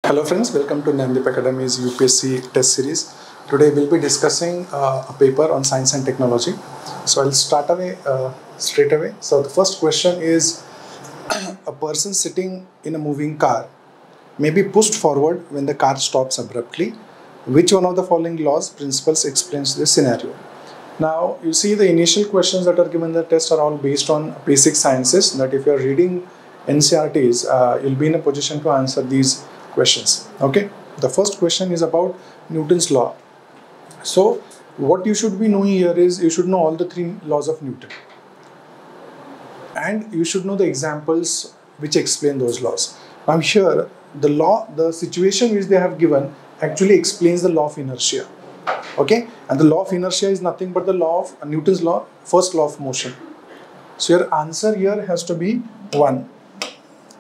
Hello friends, welcome to Namdeep Academy's UPSC test series. Today we'll be discussing a paper on science and technology. So I'll start straight away. So the first question is, a person sitting in a moving car may be pushed forward when the car stops abruptly. Which one of the following laws, principles explains this scenario? Now you see the initial questions that are given in the test are all based on basic sciences, that if you are reading NCERTs, you'll be in a position to answer these questions. Okay, the first question is about Newton's law. So what you should be knowing here is you should know all the three laws of Newton, and you should know the examples which explain those laws. Now here the situation which they have given actually explains the law of inertia. Okay, and the law of inertia is nothing but the law of Newton's law, first law of motion. So your answer here has to be 1.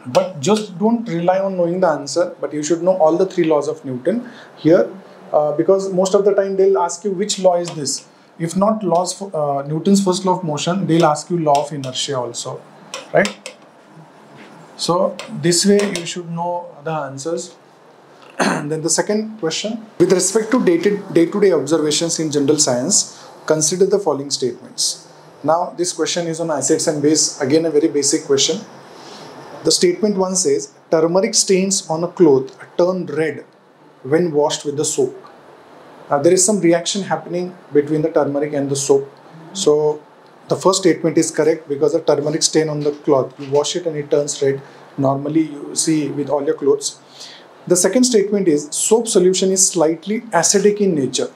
But just don't rely on knowing the answer, but you should know all the three laws of Newton here, because most of the time they'll ask you which law is this. If not laws Newton's first law of motion, they'll ask you law of inertia also, right? So this way you should know the answers. Then the second question, with respect to day-to-day observations in general science, consider the following statements. Now this question is on acids and base, again a very basic question. The statement 1 says, turmeric stains on a cloth turn red when washed with the soap. Now there is some reaction happening between the turmeric and the soap. So the first statement is correct, because the turmeric stain on the cloth, you wash it and it turns red. Normally you see with all your clothes. The second statement is, soap solution is slightly acidic in nature.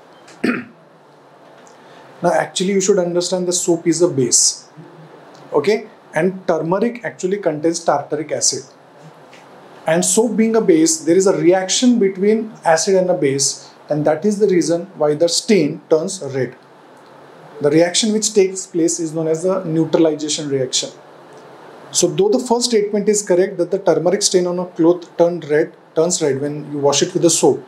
Now actually you should understand the soap is a base. Okay, and turmeric actually contains tartaric acid. And soap being a base, there is a reaction between acid and a base, and that is the reason why the stain turns red. The reaction which takes place is known as the neutralization reaction. So though the first statement is correct, that the turmeric stain on a cloth turns red when you wash it with the soap,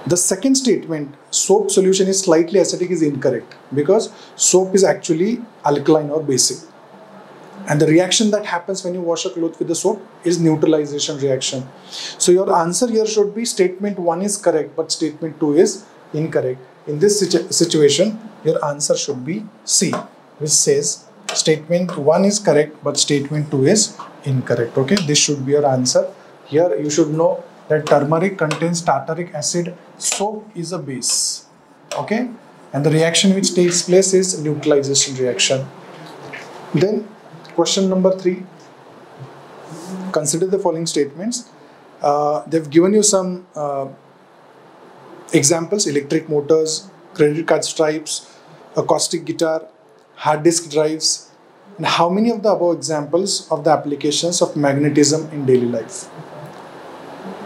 the second statement, soap solution is slightly acidic, is incorrect, because soap is actually alkaline or basic. And the reaction that happens when you wash a cloth with the soap is neutralization reaction. So your answer here should be statement 1 is correct, but statement 2 is incorrect. In this situation, your answer should be C, which says statement 1 is correct, but statement 2 is incorrect. Okay, this should be your answer. Here you should know that turmeric contains tartaric acid, soap is a base. Okay, and the reaction which takes place is neutralization reaction. Then question number 3, consider the following statements. They've given you some examples: electric motors, credit card stripes, acoustic guitar, hard disk drives. And how many of the above examples of the applications of magnetism in daily life?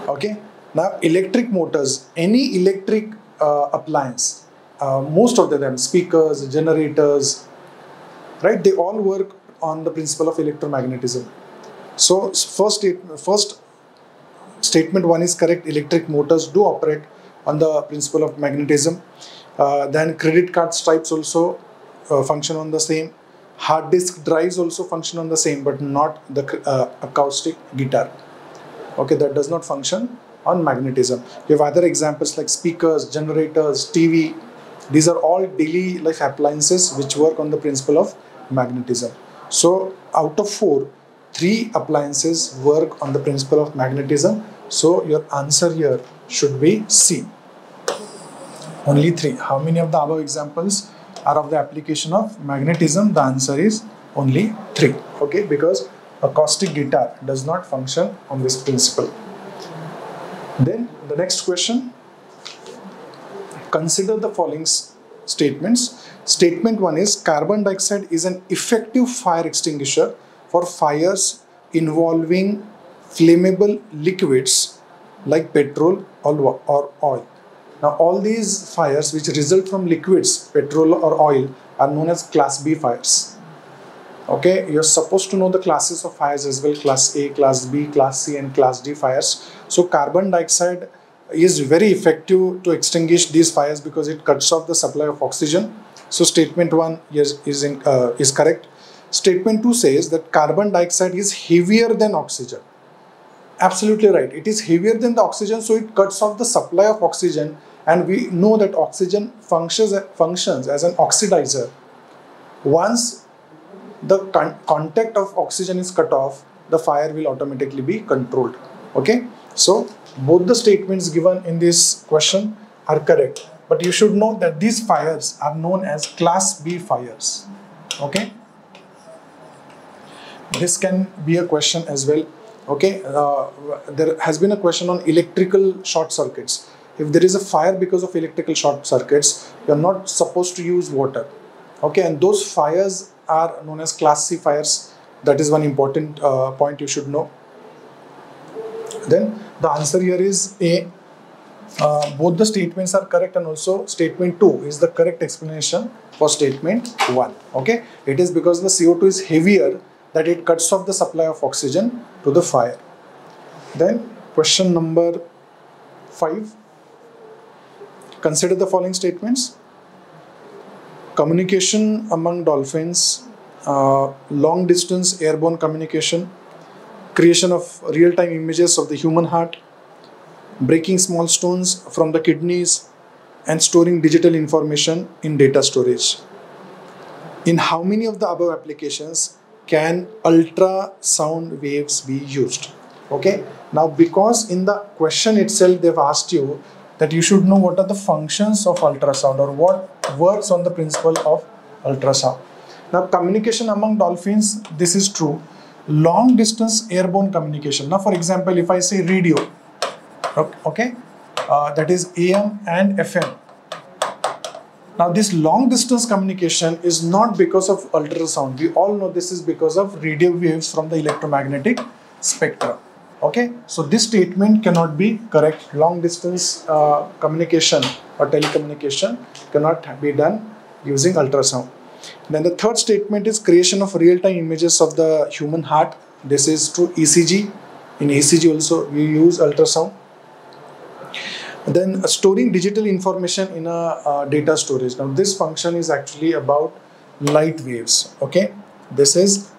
Okay, now electric motors, any electric appliance, most of them, speakers, generators, right, they all work on the principle of electromagnetism. So first statement 1 is correct, electric motors do operate on the principle of magnetism. Then credit card stripes also function on the same. Hard disk drives also function on the same, but not the acoustic guitar. Okay, that does not function on magnetism. You have other examples like speakers, generators, TV. These are all daily life appliances which work on the principle of magnetism. So out of 4, 3 appliances work on the principle of magnetism. So your answer here should be C. Only 3. How many of the above examples are of the application of magnetism? The answer is only 3. Okay, because acoustic guitar does not function on this principle. Then the next question, consider the following statements. Statement 1 is, carbon dioxide is an effective fire extinguisher for fires involving flammable liquids like petrol or oil. Now all these fires which result from liquids, petrol or oil, are known as class B fires. Okay, you're supposed to know the classes of fires as well: class A, class B, class C and class D fires. So carbon dioxide is very effective to extinguish these fires because it cuts off the supply of oxygen. So statement 1 is correct. Statement 2 says that carbon dioxide is heavier than oxygen Absolutely right. It is heavier than the oxygen, so it cuts off the supply of oxygen, and we know that oxygen functions as an oxidizer. Once the contact of oxygen is cut off, the fire will automatically be controlled. Okay, so both the statements given in this question are correct, but you should know that these fires are known as class B fires. Okay, this can be a question as well. Okay, there has been a question on electrical short circuits. If there is a fire because of electrical short circuits, you are not supposed to use water. Okay, and those fires are known as class C fires. That is one important point you should know. Then the answer here is A. Both the statements are correct, and also statement 2 is the correct explanation for statement 1. Okay, it is because the CO2 is heavier that it cuts off the supply of oxygen to the fire. Then question number 5. Consider the following statements. Communication among dolphins, long distance airborne communication, creation of real-time images of the human heart, breaking small stones from the kidneys, and storing digital information in data storage. In how many of the above applications can ultrasound waves be used? Okay, now because in the question itself they've asked you that you should know what are the functions of ultrasound or what works on the principle of ultrasound. Now communication among dolphins, this is true. Long distance airborne communication. Now for example, if I say radio, okay, that is AM and FM. Now this long distance communication is not because of ultrasound. We all know this is because of radio waves from the electromagnetic spectrum. Okay, so this statement cannot be correct. Long distance communication or telecommunication cannot be done using ultrasound. Then the third statement is creation of real-time images of the human heart. This is through ECG. In ECG also we use ultrasound. Then storing digital information in a data storage. Now this function is actually about light waves. Okay, this is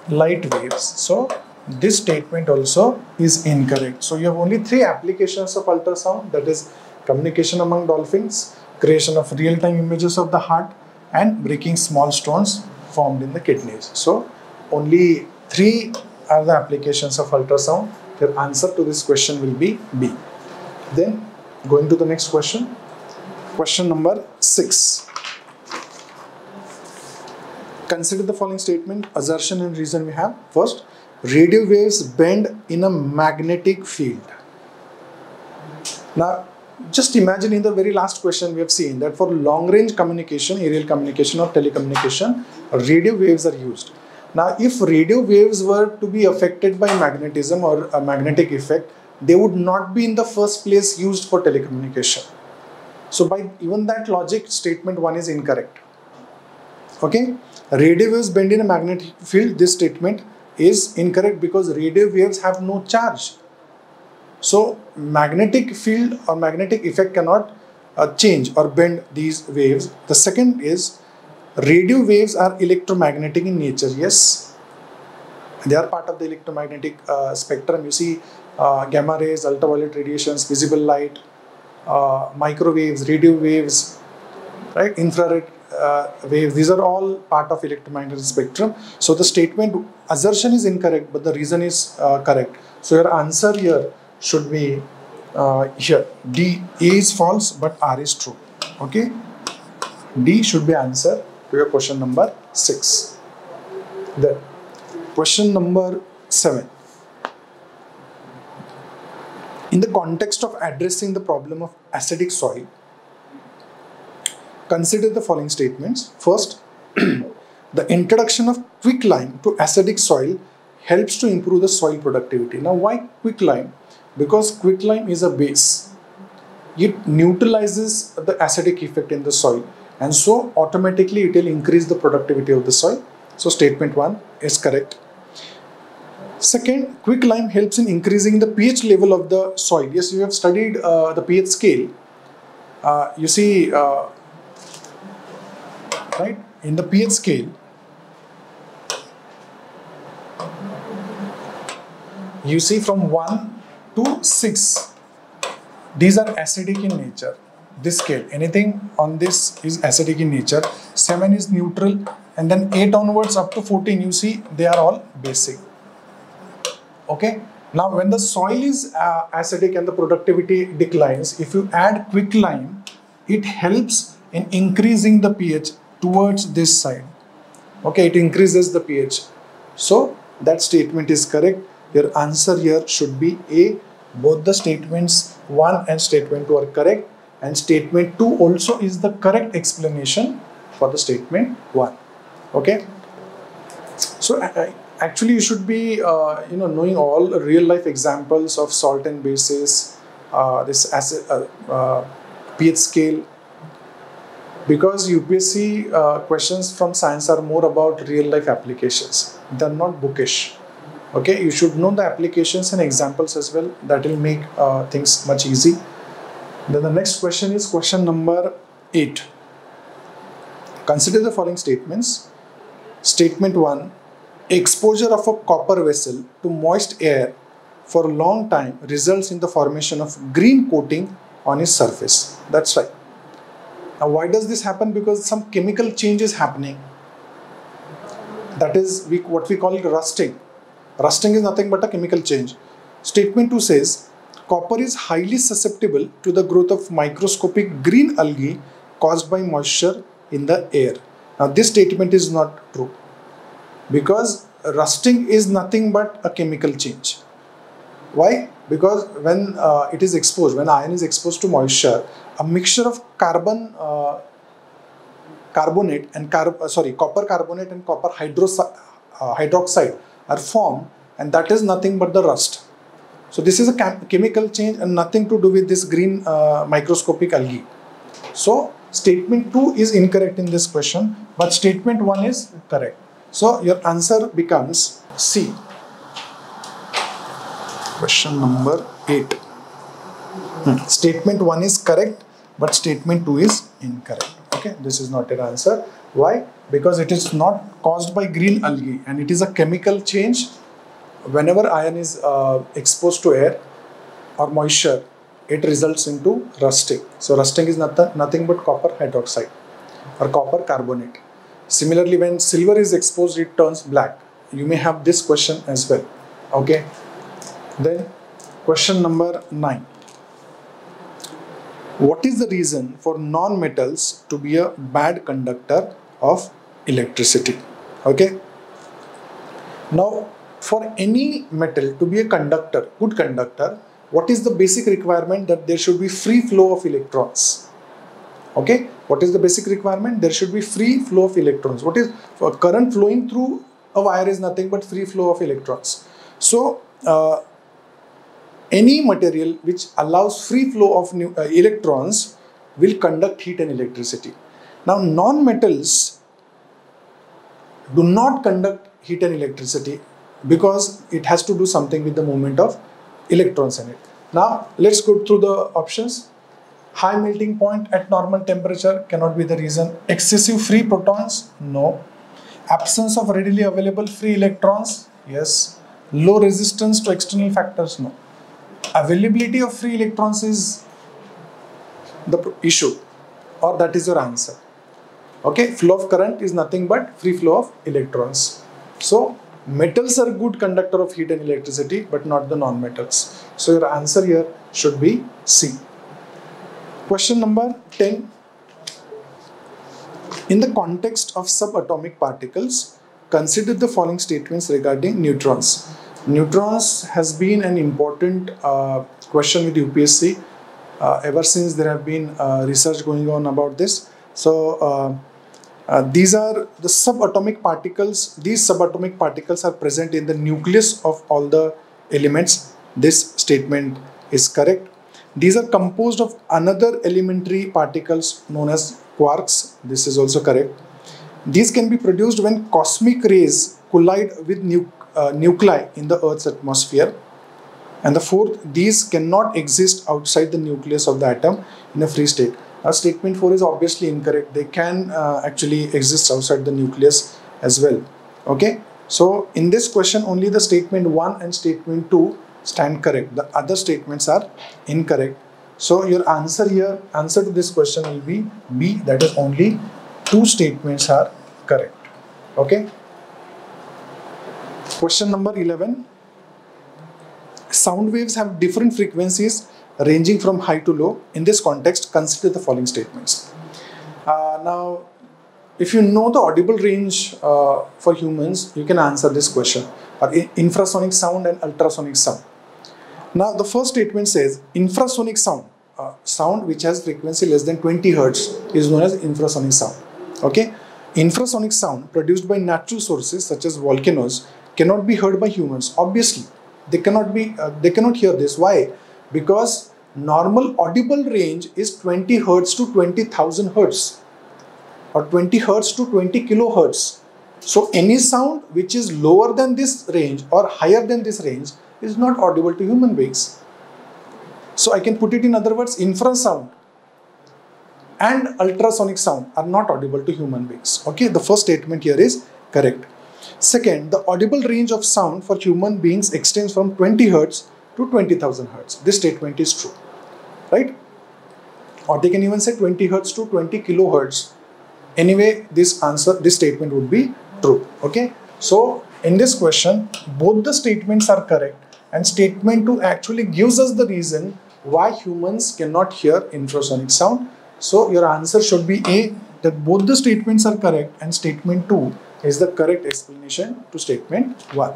light waves. So this statement also is incorrect. So you have only 3 applications of ultrasound, that is communication among dolphins, creation of real-time images of the heart, and breaking small stones formed in the kidneys. So only 3 are the applications of ultrasound. Your answer to this question will be B. Then going to the next question. Question number 6. Consider the following statement. Assertion and reason we have. First, radio waves bend in a magnetic field. Now, just imagine in the very last question we have seen that for long range communication, aerial communication or telecommunication, radio waves are used. Now, if radio waves were to be affected by magnetism or a magnetic effect, they would not be in the first place used for telecommunication. So by even that logic, statement 1 is incorrect. Okay, radio waves bend in a magnetic field. This statement is incorrect because radio waves have no charge. So magnetic field or magnetic effect cannot change or bend these waves. The second is radio waves are electromagnetic in nature. Yes, they are part of the electromagnetic spectrum. You see gamma rays, ultraviolet radiations, visible light, microwaves, radio waves, right, infrared waves. These are all part of electromagnetic spectrum. So the statement assertion is incorrect, but the reason is correct. So your answer here should be here. D. A is false, but R is true. Okay. D should be answer to your question number 6. Then question number 7. In the context of addressing the problem of acidic soil, consider the following statements. First, the introduction of quicklime to acidic soil helps to improve the soil productivity. Now, why quicklime? Because quicklime is a base. It neutralizes the acidic effect in the soil, and so automatically it will increase the productivity of the soil. So statement 1 is correct. Second, quicklime helps in increasing the pH level of the soil. Yes, you have studied the pH scale. You see, right, in the pH scale, You see from 1 to 6, these are acidic in nature. This scale, anything on this is acidic in nature. 7 is neutral, and then 8 onwards up to 14, you see they are all basic. Okay. Now when the soil is acidic and the productivity declines, if you add quicklime, it helps in increasing the pH towards this side. Okay, it increases the pH. So that statement is correct. Your answer here should be A. Both the statements 1 and statement 2 are correct, and statement 2 also is the correct explanation for the statement 1. Okay. So actually you should be knowing all real life examples of salt and bases, this acid, pH scale, because UPSC questions from science are more about real life applications. They are not bookish. Okay, you should know the applications and examples as well. That will make things much easy. Then the next question is question number 8. Consider the following statements. Statement 1. Exposure of a copper vessel to moist air for a long time results in the formation of green coating on its surface. That's right. Now why does this happen? Because some chemical change is happening. That is what we call it rusting. Rusting is nothing but a chemical change. Statement 2 says, copper is highly susceptible to the growth of microscopic green algae caused by moisture in the air. Now this statement is not true, because rusting is nothing but a chemical change. Why? Because when it is exposed, when iron is exposed to moisture, a mixture of copper carbonate and copper hydroxide are formed, and that is nothing but the rust. So this is a chemical change and nothing to do with this green microscopic algae. So statement 2 is incorrect in this question, but statement 1 is correct. So your answer becomes C. Question number 8. Statement 1 is correct, but statement 2 is incorrect. Okay, this is not your answer. Why? Because it is not caused by green algae, and it is a chemical change. Whenever iron is exposed to air or moisture, it results into rusting. So rusting is nothing but copper hydroxide or copper carbonate. Similarly, when silver is exposed, it turns black. You may have this question as well. Okay. Then question number 9. What is the reason for non-metals to be a bad conductor of electricity? Okay. Now, for any metal to be a conductor, good conductor, what is the basic requirement? That there should be free flow of electrons. Okay. What is the basic requirement? There should be free flow of electrons. What is current flowing through a wire is nothing but free flow of electrons. So, any material which allows free flow of electrons will conduct heat and electricity. Now, non-metals do not conduct heat and electricity because it has to do something with the movement of electrons in it. Now, let's go through the options. High melting point at normal temperature cannot be the reason. Excessive free protons? No. Absence of readily available free electrons? Yes. Low resistance to external factors? No. Availability of free electrons is the issue, or that is your answer. Okay, flow of current is nothing but free flow of electrons. So metals are good conductor of heat and electricity, but not the non-metals. So your answer here should be C. Question number 10. In the context of subatomic particles, consider the following statements regarding neutrons. Neutrons has been an important question with UPSC ever since there have been research going on about this. So these are the subatomic particles. These subatomic particles are present in the nucleus of all the elements. This statement is correct. These are composed of another elementary particles known as quarks. This is also correct. These can be produced when cosmic rays collide with nuclei in the Earth's atmosphere. And the fourth, these cannot exist outside the nucleus of the atom in a free state. Now, statement 4 is obviously incorrect. They can actually exist outside the nucleus as well. Okay. So in this question, only the statement 1 and statement 2 stand correct. The other statements are incorrect. So your answer to this question will be B, that is only 2 statements are correct. Okay. Question number 11. Sound waves have different frequencies ranging from high to low. In this context, consider the following statements. Now, if you know the audible range for humans, you can answer this question. Infrasonic sound and ultrasonic sound. Now, the first statement says infrasonic sound, sound which has frequency less than 20 hertz is known as infrasonic sound. Okay, infrasonic sound produced by natural sources such as volcanoes cannot be heard by humans. Obviously, they cannot hear this. Why? Because normal audible range is 20 hertz to 20,000 hertz or 20 hertz to 20 kilohertz. So any sound which is lower than this range or higher than this range is not audible to human beings. So I can put it in other words, infrasound and ultrasonic sound are not audible to human beings. Okay, the first statement here is correct. Second, the audible range of sound for human beings extends from 20 hertz to 20,000 hertz. This statement is true, right? Or they can even say 20 hertz to 20 kilohertz. Anyway, this statement would be true. Okay, so in this question, both the statements are correct, and statement 2 actually gives us the reason why humans cannot hear infrasonic sound. So your answer should be A, that both the statements are correct and statement 2 is the correct explanation to statement 1.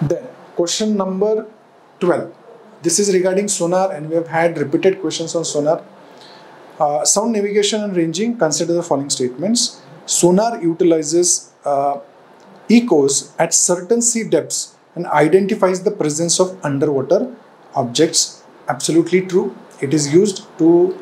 Then question number 12. This is regarding sonar, and we have had repeated questions on sonar. Sound navigation and ranging, consider the following statements. Sonar utilizes echoes at certain sea depths and identifies the presence of underwater objects. Absolutely true. It is used to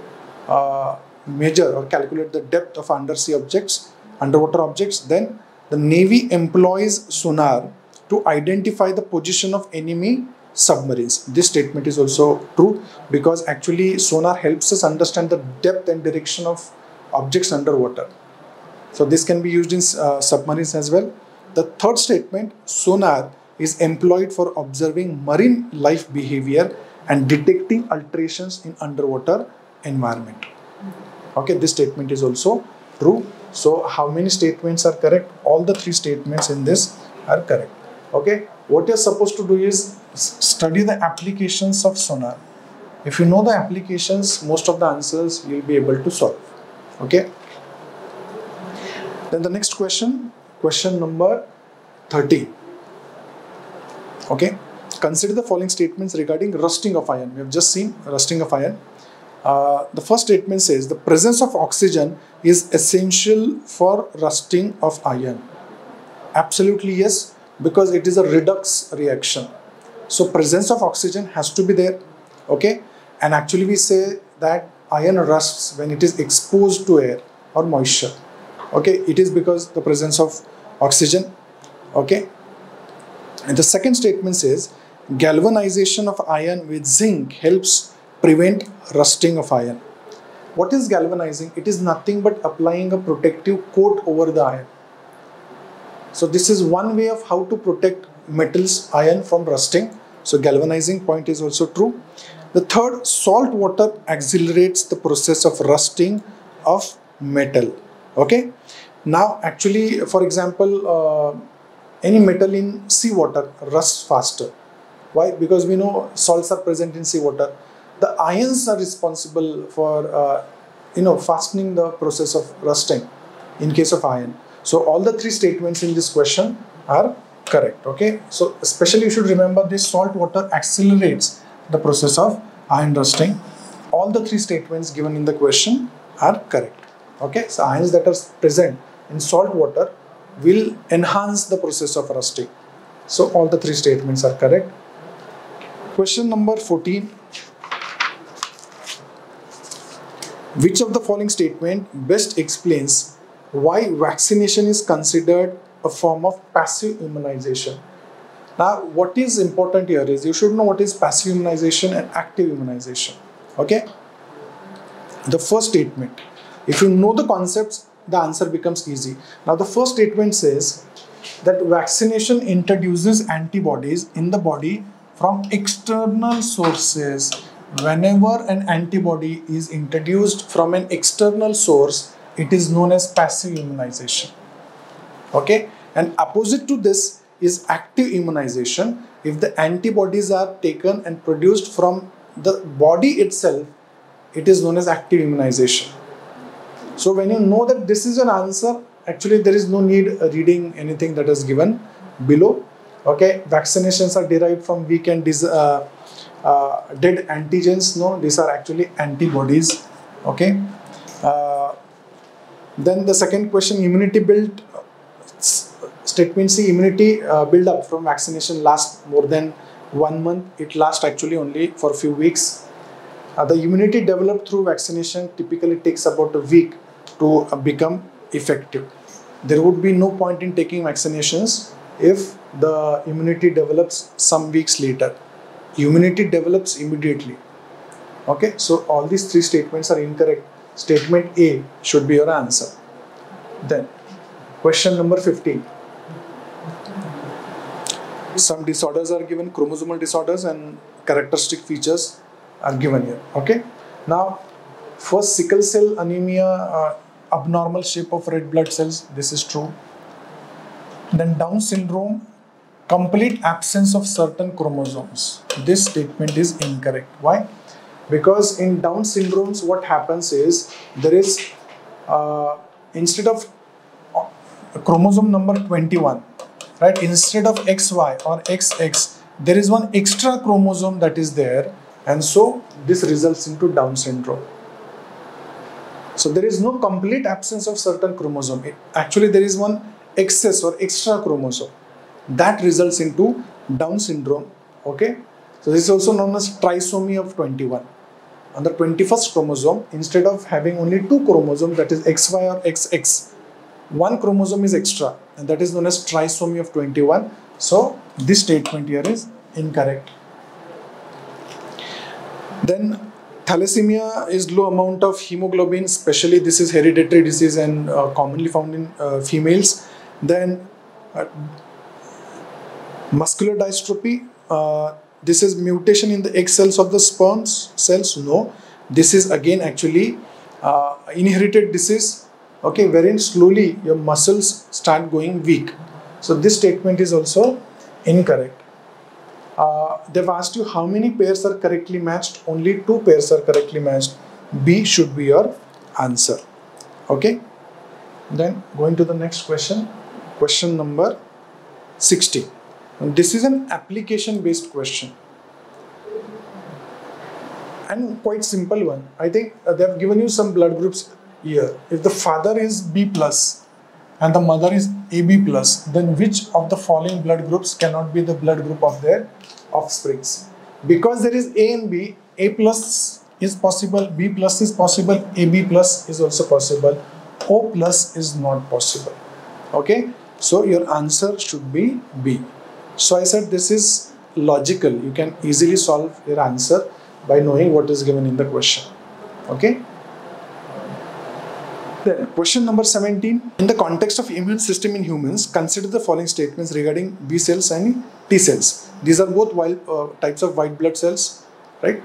measure or calculate the depth of underwater objects. Then the Navy employs sonar to identify the position of enemy submarines. This statement is also true because actually sonar helps us understand the depth and direction of objects underwater. So this can be used in submarines as well. The third statement, sonar is employed for observing marine life behavior and detecting alterations in underwater environment. Okay, this statement is also true. So how many statements are correct? All the 3 statements in this are correct. Okay, what you're supposed to do is study the applications of sonar. If you know the applications, most of the answers you'll be able to solve. Okay. Then the next question number 13. Okay, consider the following statements regarding rusting of iron. We have just seen rusting of iron. The first statement says the presence of oxygen is essential for rusting of iron. Absolutely yes, because it is a redox reaction. So presence of oxygen has to be there. Okay, and actually we say that iron rusts when it is exposed to air or moisture. Okay, it is because the presence of oxygen. Okay, and the second statement says galvanization of iron with zinc helps prevent rusting of iron. What is galvanizing? It is nothing but applying a protective coat over the iron. So this is one way of how to protect metals, iron from rusting. So galvanizing point is also true. The third, salt water accelerates the process of rusting of metal. Okay. Now actually, for example, any metal in seawater rusts faster. Why? Because we know salts are present in seawater. The ions are responsible for fastening the process of rusting in case of iron. So all the 3 statements in this question are correct. Okay, so especially you should remember this salt water accelerates the process of iron rusting. All the 3 statements given in the question are correct. Okay, so ions that are present in salt water will enhance the process of rusting. So all the 3 statements are correct. Question number 14. Which of the following statement best explains why vaccination is considered a form of passive immunization? Now, what is important here is you should know what is passive immunization and active immunization. Okay? The first statement, if you know the concepts, the answer becomes easy. Now, the first statement says that vaccination introduces antibodies in the body from external sources. Whenever an antibody is introduced from an external source, it is known as passive immunization. Okay, and opposite to this is active immunization. If the antibodies are taken and produced from the body itself, it is known as active immunization. So when you know that this is an answer, actually there is no need reading anything that is given below. Okay, vaccinations are derived from weak and dead antigens. No, these are actually antibodies. Okay. Then the second question, immunity build. Statement C, immunity build up from vaccination lasts more than 1 month. It lasts actually only for a few weeks. The immunity developed through vaccination typically takes about a week to become effective. There would be no point in taking vaccinations if the immunity develops some weeks later. Immunity develops immediately. Okay, so all these three statements are incorrect. Statement A should be your answer. Then, question number 15. Some disorders are given, chromosomal disorders, and characteristic features are given here. Okay. Now, first, sickle cell anemia, abnormal shape of red blood cells. This is true. Then Down syndrome, complete absence of certain chromosomes. This statement is incorrect. Why? Because in Down syndromes, what happens is there is instead of chromosome number 21, right? Instead of XY or XX, there is one extra chromosome that is there, and so this results into Down syndrome. So there is no complete absence of certain chromosome. Actually, there is one excess or extra chromosome that results into Down syndrome. Okay, so this is also known as trisomy of 21. On the 21st chromosome, instead of having only 2 chromosomes, that is XY or XX, 1 chromosome is extra, and that is known as trisomy of 21. So this statement here is incorrect. Then thalassemia is low amount of hemoglobin, especially this is hereditary disease and commonly found in females. Then muscular dystrophy, this is mutation in the egg cells of the sperm cells. No, this is again actually inherited disease. Okay, wherein slowly your muscles start going weak. So this statement is also incorrect. They've asked you how many pairs are correctly matched. Only 2 pairs are correctly matched. B should be your answer. Okay. Then going to the next question. Question number 60. This is an application based question and quite simple one. I think they have given you some blood groups here. If the father is B plus and the mother is AB plus, then which of the following blood groups cannot be the blood group of their offsprings? Because there is A and B, A plus is possible, B plus is possible, AB plus is also possible, O plus is not possible. Okay, so your answer should be B. So I said this is logical. You can easily solve your answer by knowing what is given in the question. Okay. Then question number 17. In the context of immune system in humans, consider the following statements regarding B cells and T cells. These are both types of white blood cells, right?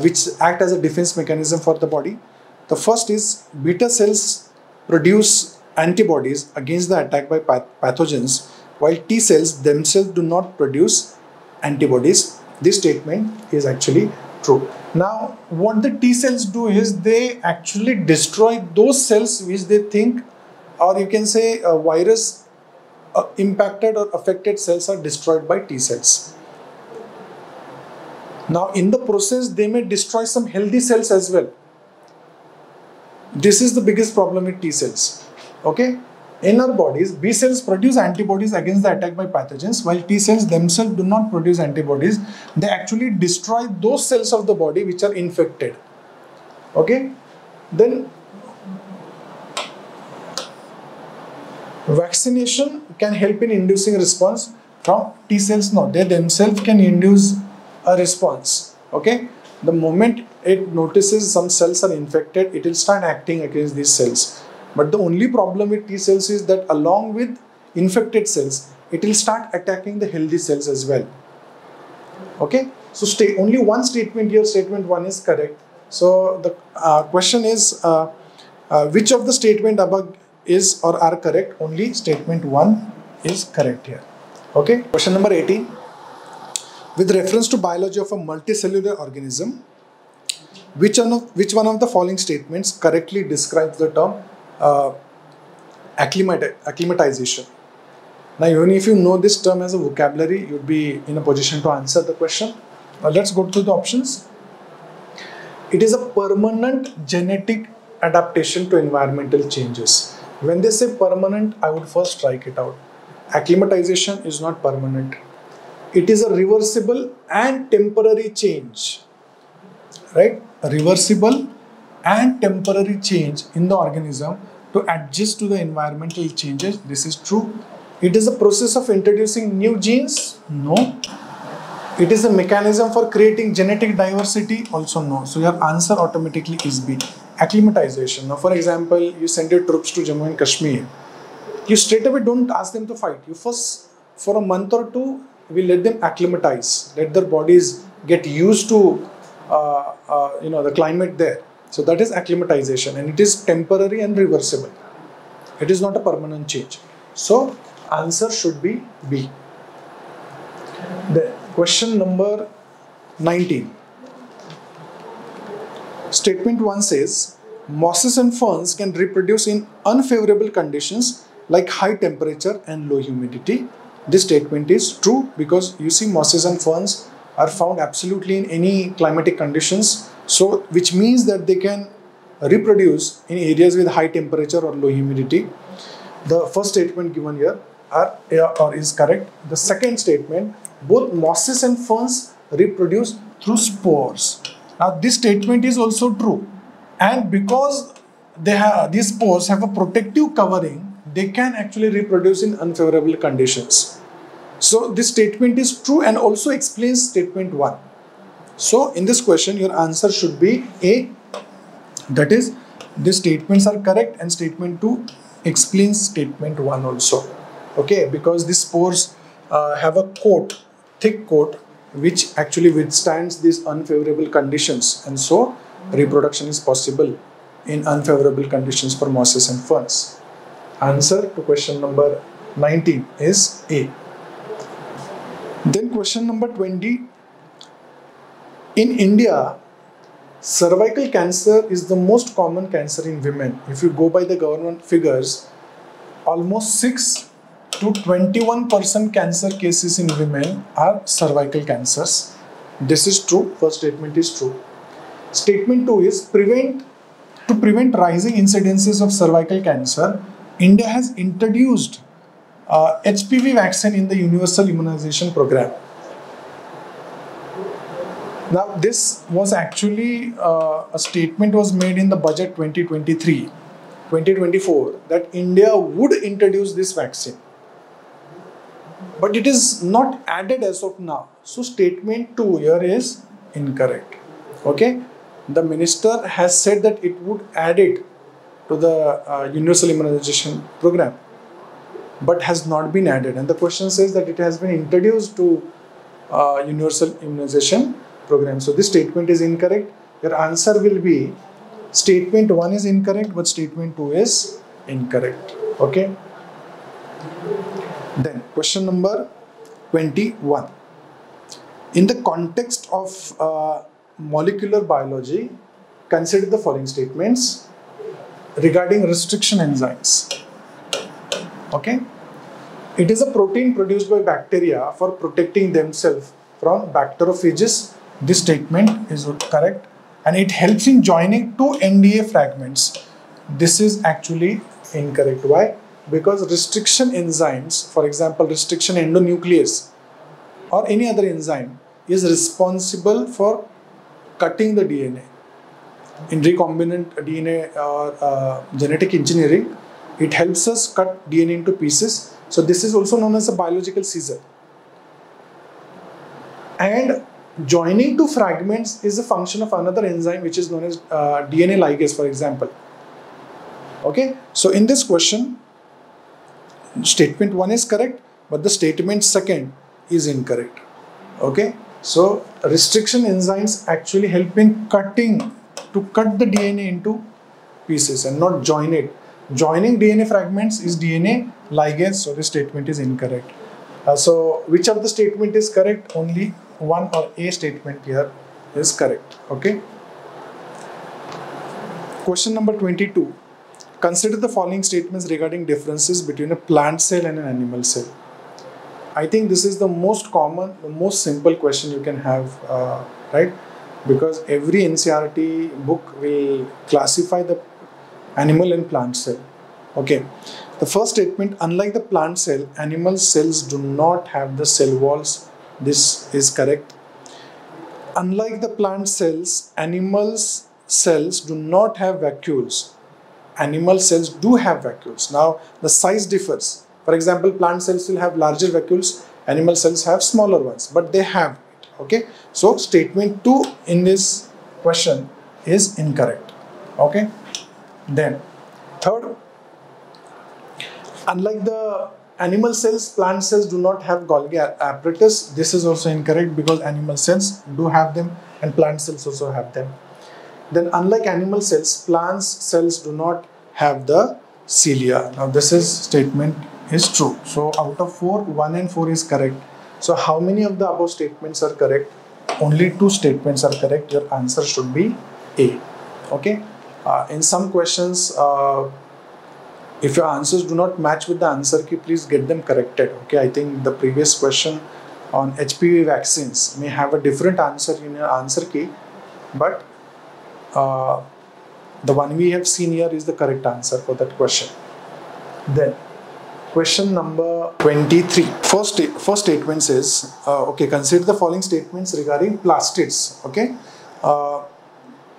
Which act as a defense mechanism for the body. The first is beta cells produce antibodies against the attack by pathogens, while T cells themselves do not produce antibodies. This statement is actually true. Now, what the T cells do is they actually destroy those cells which they think, or you can say a virus impacted or affected cells are destroyed by T cells. Now, in the process, they may destroy some healthy cells as well. This is the biggest problem with T cells. Okay. In our bodies, B cells produce antibodies against the attack by pathogens, while T cells themselves do not produce antibodies. They actually destroy those cells of the body which are infected. Okay. Then vaccination can help in inducing response from T cells. No, they themselves can induce a response. Okay. The moment it notices some cells are infected, it will start acting against these cells. But the only problem with T cells is that along with infected cells, it will start attacking the healthy cells as well. Okay, so only one statement here, statement 1 is correct. So the question is which of the statement above is or are correct? Only statement 1 is correct here. Okay, question number 18. With reference to biology of a multicellular organism, which one of the following statements correctly describes the term acclimatization? Now, even if you know this term as a vocabulary, you'd be in a position to answer the question. Now, let's go to the options. It is a permanent genetic adaptation to environmental changes. When they say permanent, I would first strike it out. Acclimatization is not permanent. It is a reversible and temporary change, right? A reversible and temporary change in the organism to adjust to the environmental changes. This is true. It is a process of introducing new genes. No. It is a mechanism for creating genetic diversity. Also no. So your answer automatically is B. Acclimatization. Now, for example, you send your troops to Jammu and Kashmir. You straight away don't ask them to fight. You first, for a month or two, will let them acclimatize. Let their bodies get used to the climate there. So that is acclimatization, and it is temporary and reversible. It is not a permanent change. So answer should be B. The question number 19. Statement 1 says, mosses and ferns can reproduce in unfavorable conditions like high temperature and low humidity. This statement is true because you see mosses and ferns are found absolutely in any climatic conditions. So which means that they can reproduce in areas with high temperature or low humidity. The first statement given here is correct. The second statement, both mosses and ferns reproduce through spores. Now this statement is also true, and because these spores have a protective covering, they can actually reproduce in unfavorable conditions. So this statement is true and also explains statement 1. So in this question, your answer should be A. That is, these statements are correct and statement 2 explains statement 1 also. Okay, because these spores have a coat, thick coat, which actually withstands these unfavorable conditions, and so reproduction is possible in unfavorable conditions for mosses and ferns. Answer to question number 19 is A. Then question number 20. In India, cervical cancer is the most common cancer in women. If you go by the government figures, almost 6 to 21% cancer cases in women are cervical cancers. This is true. First statement is true. Statement 2 is to prevent rising incidences of cervical cancer, India has introduced HPV vaccine in the Universal Immunization Program. Now, this was actually a statement was made in the budget 2023-2024 that India would introduce this vaccine. But it is not added as of now. So statement 2 here is incorrect. Okay. The minister has said that it would add it to the Universal Immunization Program, but has not been added. And the question says that it has been introduced to Universal Immunization Program. So this statement is incorrect. Your answer will be statement 1 is incorrect, but statement 2 is incorrect. Okay. Then question number 21. In the context of molecular biology, consider the following statements regarding restriction enzymes. Okay. It is a protein produced by bacteria for protecting themselves from bacteriophages. This statement is correct, and it helps in joining two NDA fragments. This is actually incorrect. Why? Because restriction enzymes, for example, restriction endonuclease or any other enzyme, is responsible for cutting the DNA. In recombinant DNA or genetic engineering, it helps us cut DNA into pieces. So this is also known as a biological scissor. And joining two fragments is a function of another enzyme which is known as DNA ligase, for example. Okay, so in this question, Statement 1 is correct, but the statement 2 is incorrect. Okay, so restriction enzymes actually help in cut the DNA into pieces and not join it. Joining DNA fragments is DNA ligase, so the statement is incorrect. So which of the statement is correct? Only one, or A statement here is correct. Okay. Question number 22. Consider the following statements regarding differences between a plant cell and an animal cell. I think this is the most common, the most simple question you can have, right? Because every NCERT book will classify the animal and plant cell. Okay. The first statement, unlike the plant cell, animal cells do not have the cell walls. This is correct. Unlike the plant cells, animal cells do not have vacuoles. Animal cells do have vacuoles. Now, the size differs. For example, plant cells will have larger vacuoles, animal cells have smaller ones, but they have it. Okay. So, statement 2 in this question is incorrect. Okay. Then, third, unlike the animal cells, plant cells do not have Golgi apparatus. This is also incorrect because animal cells do have them and plant cells also have them. Then, unlike animal cells, plant cells do not have the cilia. Now, this statement is true. So, out of 4, 1 and 4 is correct. So, how many of the above statements are correct? Only 2 statements are correct. Your answer should be A. Okay. In some questions, if your answers do not match with the answer key, please get them corrected. Okay, I think the previous question on HPV vaccines may have a different answer in your answer key, but the one we have seen here is the correct answer for that question. Then, question number 23. First statement says, okay, consider the following statements regarding plastids. Okay.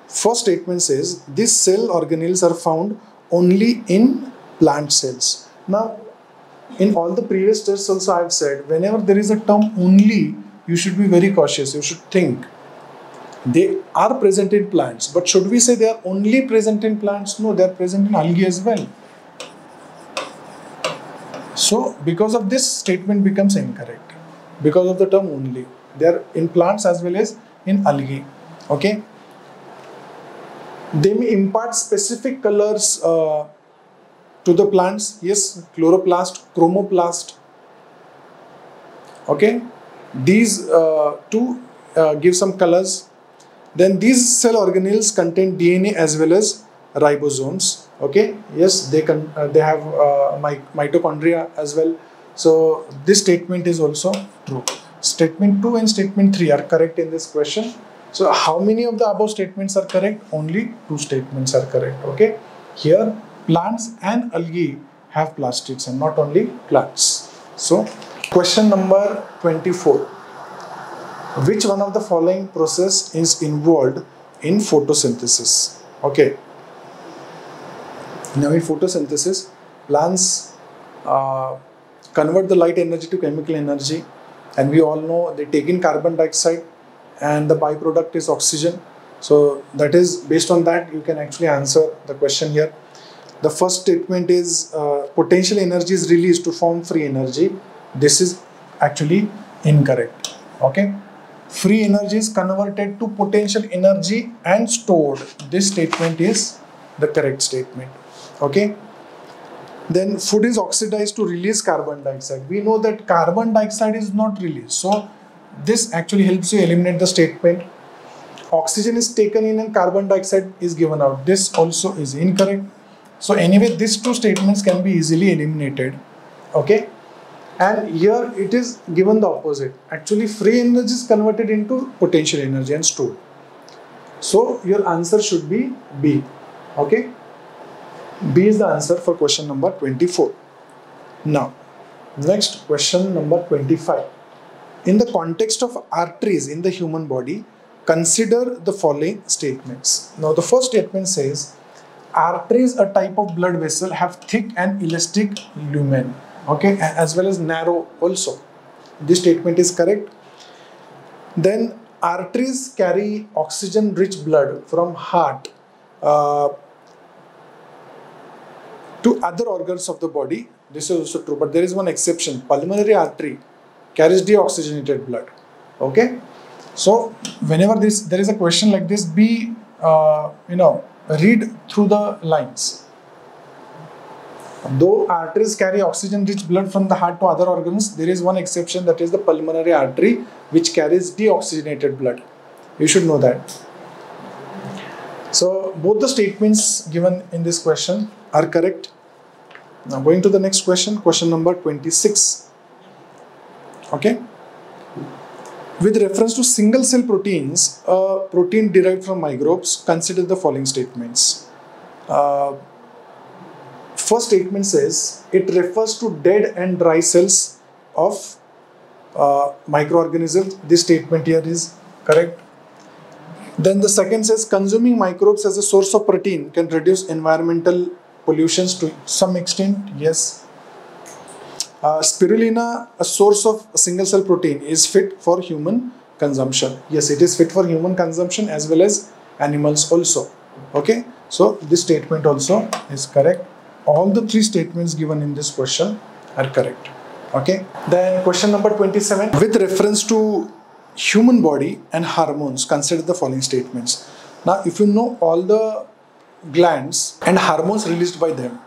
First statement says, these cell organelles are found only in plant cells. Now, in all the previous tests also I have said, whenever there is a term only, you should be very cautious. You should think they are present in plants, but should we say they are only present in plants? No, they are present in algae as well. So, because of this, statement becomes incorrect because of the term only. They are in plants as well as in algae. Okay. They may impart specific colors to the plants. Yes, chloroplast, chromoplast. Okay. These two give some colors. Then these cell organelles contain DNA as well as ribosomes. Okay. Yes, they have mitochondria as well. So this statement is also true. Statement 2 and statement 3 are correct in this question. So how many of the above statements are correct? Only 2 statements are correct. Okay. Here plants and algae have plastids and not only plants. So question number 24. Which one of the following process is involved in photosynthesis? Okay. Now in photosynthesis, plants convert the light energy to chemical energy, and we all know they take in carbon dioxide and the byproduct is oxygen. So that is based on that you can actually answer the question here. The first statement is potential energy is released to form free energy. This is actually incorrect. Okay. Free energy is converted to potential energy and stored. This statement is the correct statement. Okay. Then food is oxidized to release carbon dioxide. We know that carbon dioxide is not released. So this actually helps you eliminate the statement. Oxygen is taken in and carbon dioxide is given out. This also is incorrect. So anyway, these 2 statements can be easily eliminated. Okay. And here it is given the opposite. Actually, free energy is converted into potential energy and stored. So your answer should be B. Okay. B is the answer for question number 24. Now, next question number 25. In the context of arteries in the human body, consider the following statements. Now, the first statement says, arteries, a type of blood vessel, have thick and elastic lumen. Okay, as well as narrow also. This statement is correct. Then arteries carry oxygen-rich blood from heart to other organs of the body. This is also true, but there is one exception. Pulmonary artery carries deoxygenated blood. Okay, so whenever there is a question like this, be read through the lines. Though arteries carry oxygen-rich blood from the heart to other organs, there is one exception, that is the pulmonary artery, which carries deoxygenated blood. You should know that. So both the statements given in this question are correct. Now going to the next question, question number 26. Okay. With reference to single cell proteins, a protein derived from microbes, consider the following statements. First statement says it refers to dead and dry cells of microorganisms. This statement here is correct. Then the second says consuming microbes as a source of protein can reduce environmental pollutions to some extent. Yes. Spirulina, a source of single cell protein, is fit for human consumption. Yes, it is fit for human consumption as well as animals also. Okay, so this statement also is correct. All the three statements given in this question are correct. Okay, then question number 27. With reference to human body and hormones, consider the following statements. Now, if you know all the glands and hormones released by them,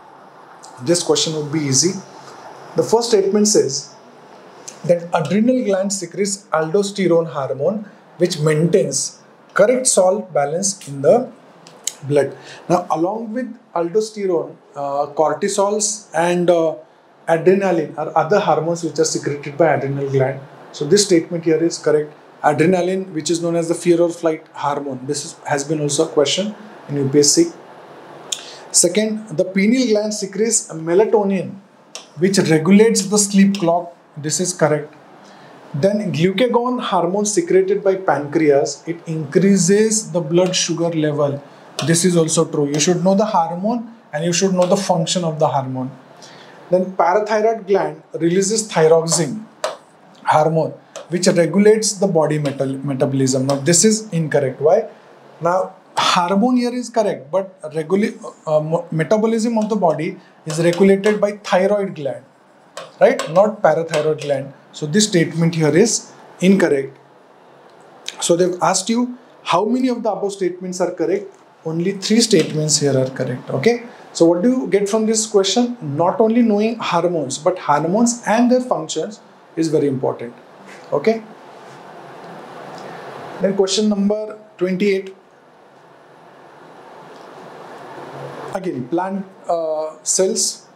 this question would be easy. The first statement says that adrenal gland secretes aldosterone hormone, which maintains correct salt balance in the blood. Now, along with aldosterone, cortisols and adrenaline are other hormones which are secreted by adrenal gland. So this statement here is correct. Adrenaline, which is known as the fear or flight hormone, has been also a question in UPSC. Second, the pineal gland secretes melatonin, which regulates the sleep clock. This is correct. Then glucagon hormone secreted by pancreas, it increases the blood sugar level. This is also true. You should know the hormone and you should know the function of the hormone. Then parathyroid gland releases thyroxine hormone, which regulates the body metabolism. Now this is incorrect. Why? Now hormone here is correct, but metabolism of the body is regulated by thyroid gland, right? Not parathyroid gland. So this statement here is incorrect. So they've asked you how many of the above statements are correct. Only 3 statements here are correct. Okay. So what do you get from this question? Not only knowing hormones, but hormones and their functions is very important. Okay. Then question number 28. Again, plant cells.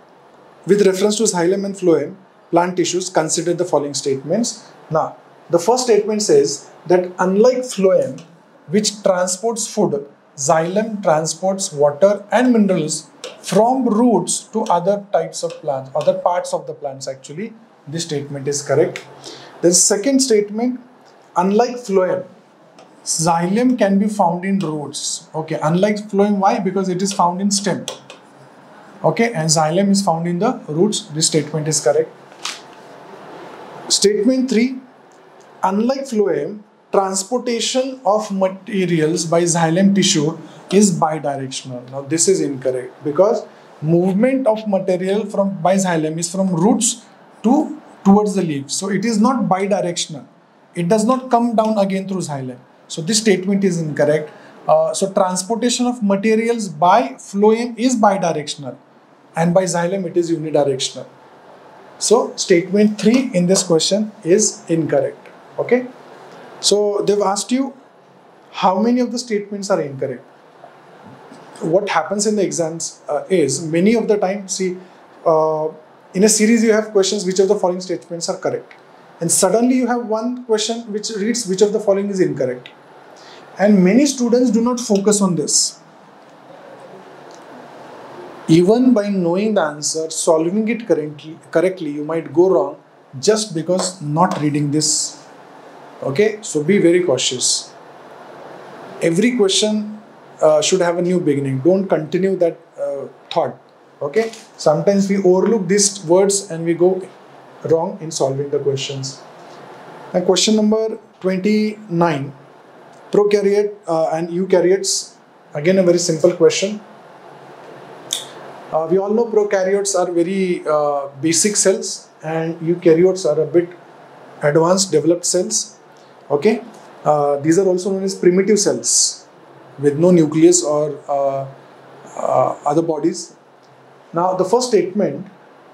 With reference to xylem and phloem, plant tissues, consider the following statements. Now, the first statement says that unlike phloem, which transports food, xylem transports water and minerals from roots to other types of plants, other parts of the plants actually. This statement is correct. The second statement, unlike phloem, xylem can be found in roots. Okay, unlike phloem, why? Because it is found in stem. Okay, and xylem is found in the roots. This statement is correct. Statement 3, unlike phloem, transportation of materials by xylem tissue is bidirectional. Now this is incorrect because movement of material by xylem is from roots towards the leaves. So it is not bidirectional. It does not come down again through xylem. So this statement is incorrect. So transportation of materials by phloem is bidirectional, and by xylem it is unidirectional. So statement 3 in this question is incorrect. Okay. So they've asked you how many of the statements are incorrect. What happens in the exams is many of the time, see, in a series you have questions which of the following statements are correct, and suddenly you have one question which reads which of the following is incorrect, and many students do not focus on this. Even by knowing the answer, solving it correctly, you might go wrong just because not reading this. Okay, so be very cautious. Every question should have a new beginning. Don't continue that thought. Okay, sometimes we overlook these words and we go wrong in solving the questions. And question number 29, prokaryote and eukaryotes. Again, a very simple question. We all know prokaryotes are very basic cells, and eukaryotes are a bit advanced developed cells. Okay, these are also known as primitive cells with no nucleus or other bodies. Now the first statement,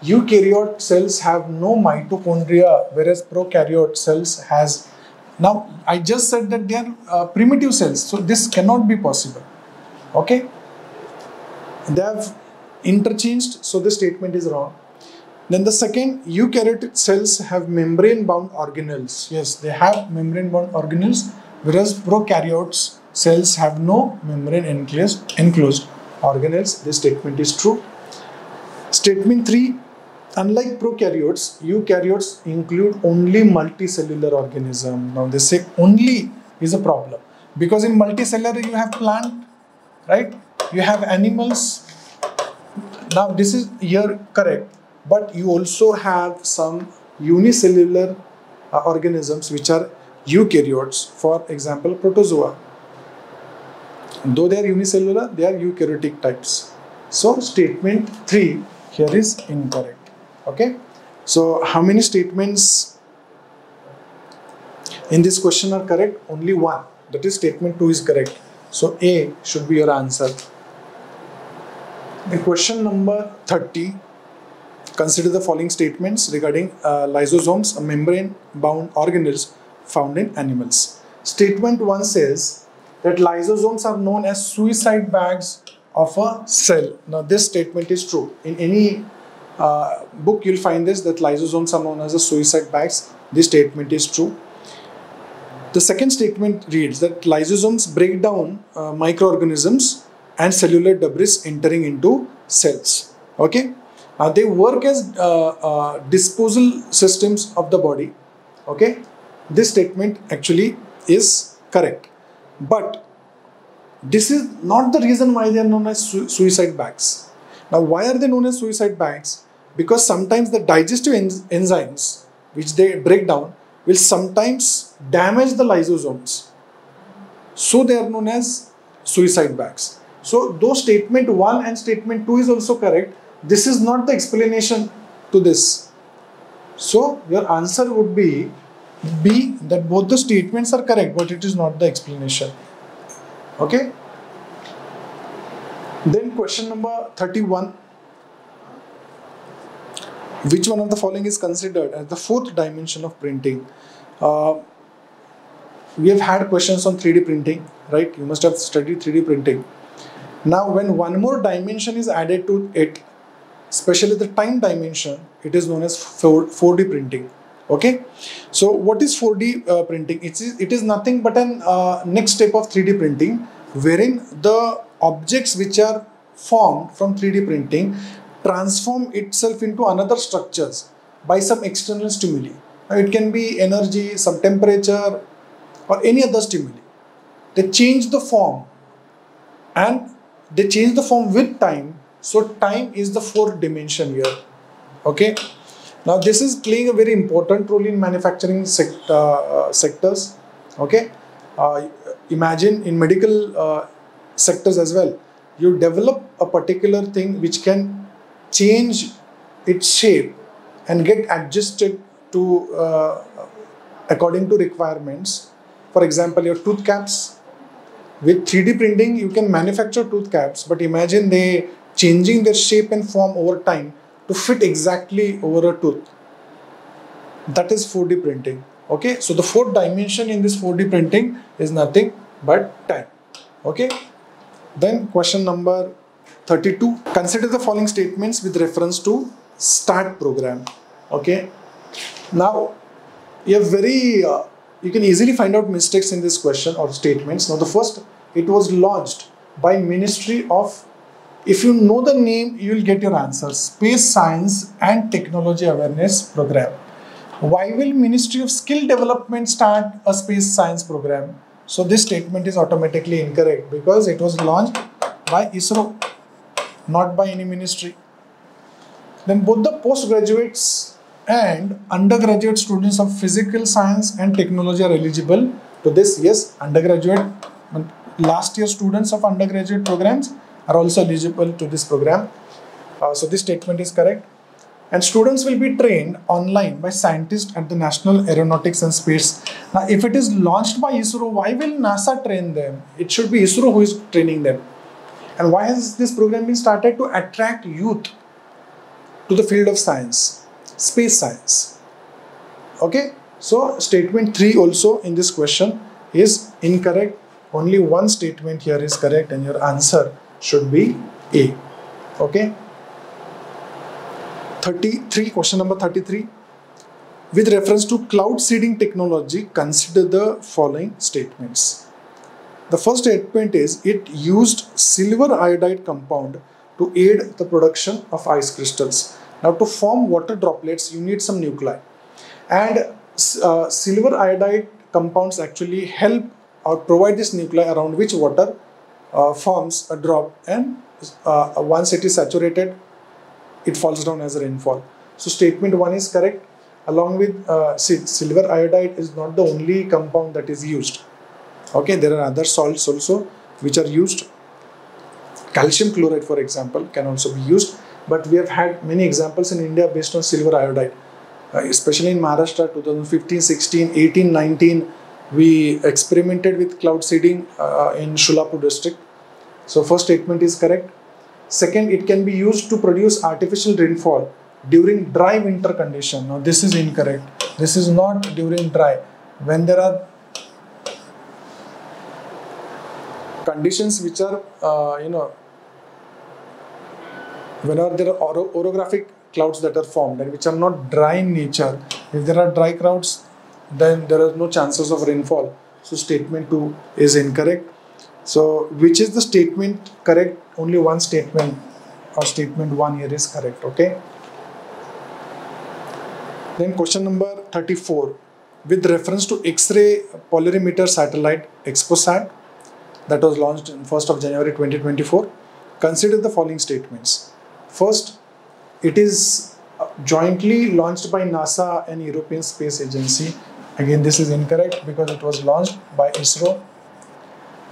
eukaryote cells have no mitochondria, whereas prokaryote cells has. Now I just said that they are primitive cells, so this cannot be possible. Okay, they have interchanged, so the statement is wrong. Then the second, eukaryotic cells have membrane-bound organelles. Yes, they have membrane-bound organelles, whereas prokaryotes cells have no membrane enclosed organelles. This statement is true. Statement 3, unlike prokaryotes, eukaryotes include only multicellular organism. Now they say only is a problem, because in multicellular you have plant, right? You have animals. Now this is here correct, but you also have some unicellular organisms which are eukaryotes, for example protozoa. Though they are unicellular, they are eukaryotic types. So statement 3 here is incorrect. Okay, so how many statements in this question are correct? Only one, that is statement 2 is correct. So A should be your answer. In question number 30, consider the following statements regarding lysosomes, membrane-bound organelles found in animals. Statement 1 says that lysosomes are known as suicide bags of a cell. Now this statement is true. In any book you'll find this, that lysosomes are known as a suicide bags. This statement is true. The second statement reads that lysosomes break down microorganisms and cellular debris entering into cells. Okay, they work as disposal systems of the body. Okay, this statement actually is correct, but this is not the reason why they are known as suicide bags. Now why are they known as suicide bags? Because sometimes the digestive enzymes which they break down will sometimes damage the lysosomes, so they are known as suicide bags. So though statement 1 and statement 2 is also correct, this is not the explanation to this. So your answer would be B, that both the statements are correct, but it is not the explanation. Okay. Then question number 31. Which one of the following is considered as the fourth dimension of printing? We have had questions on 3D printing, right? You must have studied 3D printing. Now when one more dimension is added to it, especially the time dimension, it is known as 4D printing. Okay, so what is 4D printing? It is nothing but an next step of 3D printing, wherein the objects which are formed from 3D printing transform itself into another structures by some external stimuli. Now it can be energy, some temperature, or any other stimuli. They change the form, and they change the form with time. So time is the fourth dimension here. Okay. Now this is playing a very important role in manufacturing sectors. Okay. Imagine in medical sectors as well. You develop a particular thing which can change its shape and get adjusted to according to requirements. For example, your tooth caps. With 3D printing, you can manufacture tooth caps, but imagine they changing their shape and form over time to fit exactly over a tooth. That is 4D printing. Okay, so the fourth dimension in this 4D printing is nothing but time. Okay, then question number 32. Consider the following statements with reference to START program. Okay, now you have you can easily find out mistakes in this question or statements. Now the first, it was launched by Ministry of, if you know the name, you will get your answer, Space Science and Technology Awareness Program. Why will Ministry of Skill Development start a space science program? So this statement is automatically incorrect, because it was launched by ISRO, not by any ministry. Then both the postgraduates and undergraduate students of physical science and technology are eligible to this. Yes, undergraduate, last year students of undergraduate programs are also eligible to this program. So this statement is correct. And students will be trained online by scientists at the National Aeronautics and Space. Now, if it is launched by ISRO, why will NASA train them? It should be ISRO who is training them. And why has this program been started? To attract youth to the field of science, space science. Okay, so statement 3 also in this question is incorrect. Only one statement here is correct, and your answer should be A. Okay. 33, question number 33. With reference to cloud seeding technology, consider the following statements. The first statement is it used silver iodide compound to aid the production of ice crystals. Now, to form water droplets, you need some nuclei. And silver iodide compounds actually help or provide this nuclei around which water forms a drop, and once it is saturated, it falls down as a rainfall. So statement 1 is correct. Along with silver iodide is not the only compound that is used. Okay, there are other salts also which are used. Calcium chloride, for example, can also be used. But we have had many examples in India based on silver iodide. Especially in Maharashtra, 2015, 16, 18, 19, we experimented with cloud seeding in Sholapur district. So first statement is correct. Second, it can be used to produce artificial rainfall during dry winter condition. Now this is incorrect. This is not during dry. When there are conditions which are, whenever there are orographic clouds that are formed and which are not dry in nature, if there are dry clouds, then there are no chances of rainfall. So statement 2 is incorrect. So which is the statement correct? Only one statement, or statement 1 here is correct. Okay. Then question number 34. With reference to X-ray polarimeter satellite XPOSat that was launched on 1st of January 2024, consider the following statements. First, it is jointly launched by NASA and European Space Agency. Again, this is incorrect because it was launched by ISRO.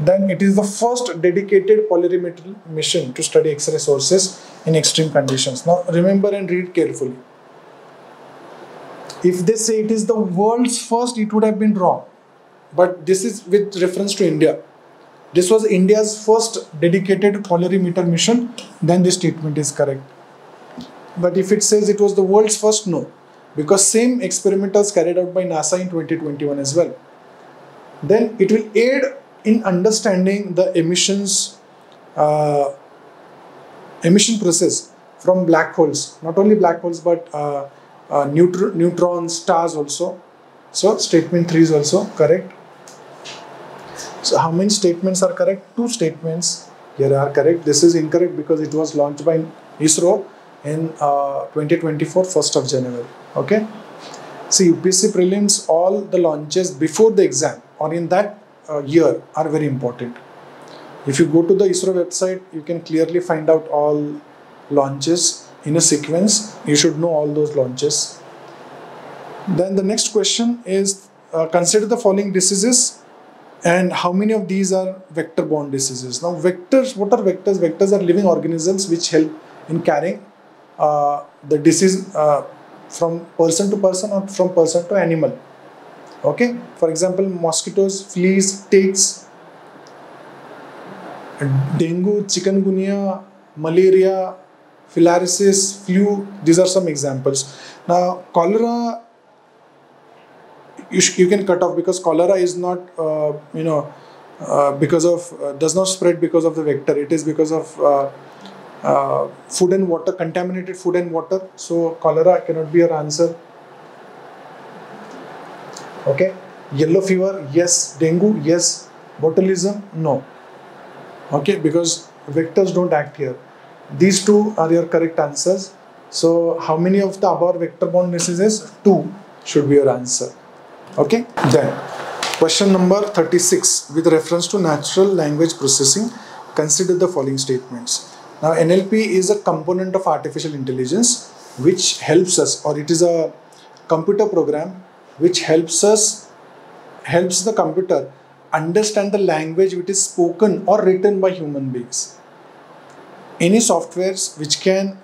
Then it is the first dedicated polarimeter mission to study X-ray sources in extreme conditions. Now remember and read carefully. If they say it is the world's first, it would have been wrong. But this is with reference to India. This was India's first dedicated polarimeter mission, then this statement is correct. But if it says it was the world's first, no. Because same experiment was carried out by NASA in 2021 as well. Then it will aid in understanding the emission process from black holes. Not only black holes, but neutrons, stars also. So statement 3 is also correct. So how many statements are correct? 2 statements here are correct. This is incorrect because it was launched by ISRO in 2024, 1st of January. Okay. See, UPSC prelims, all the launches before the exam or in that year are very important. If you go to the ISRO website, you can clearly find out all launches in a sequence. You should know all those launches. Then the next question is consider the following diseases and how many of these are vector-borne diseases. Now vectors, what are vectors? Vectors are living organisms which help in carrying the disease from person to person or from person to animal. Okay, for example, mosquitoes, fleas, ticks, dengue, chikungunya, malaria, filariasis, flu. These are some examples. Now, cholera, you can cut off because cholera is not, because of does not spread because of the vector. It is because of food and water, contaminated food and water. So cholera cannot be your answer. Okay, yellow fever, yes. Dengue, yes. Botulism, no. Okay, because vectors don't act here. These 2 are your correct answers. So how many of the above vector-borne diseases? 2 should be your answer. Okay, then question number 36. With reference to natural language processing, consider the following statements. Now NLP is a component of artificial intelligence which helps us, or it is a computer program which helps the computer understand the language which is spoken or written by human beings. Any softwares which can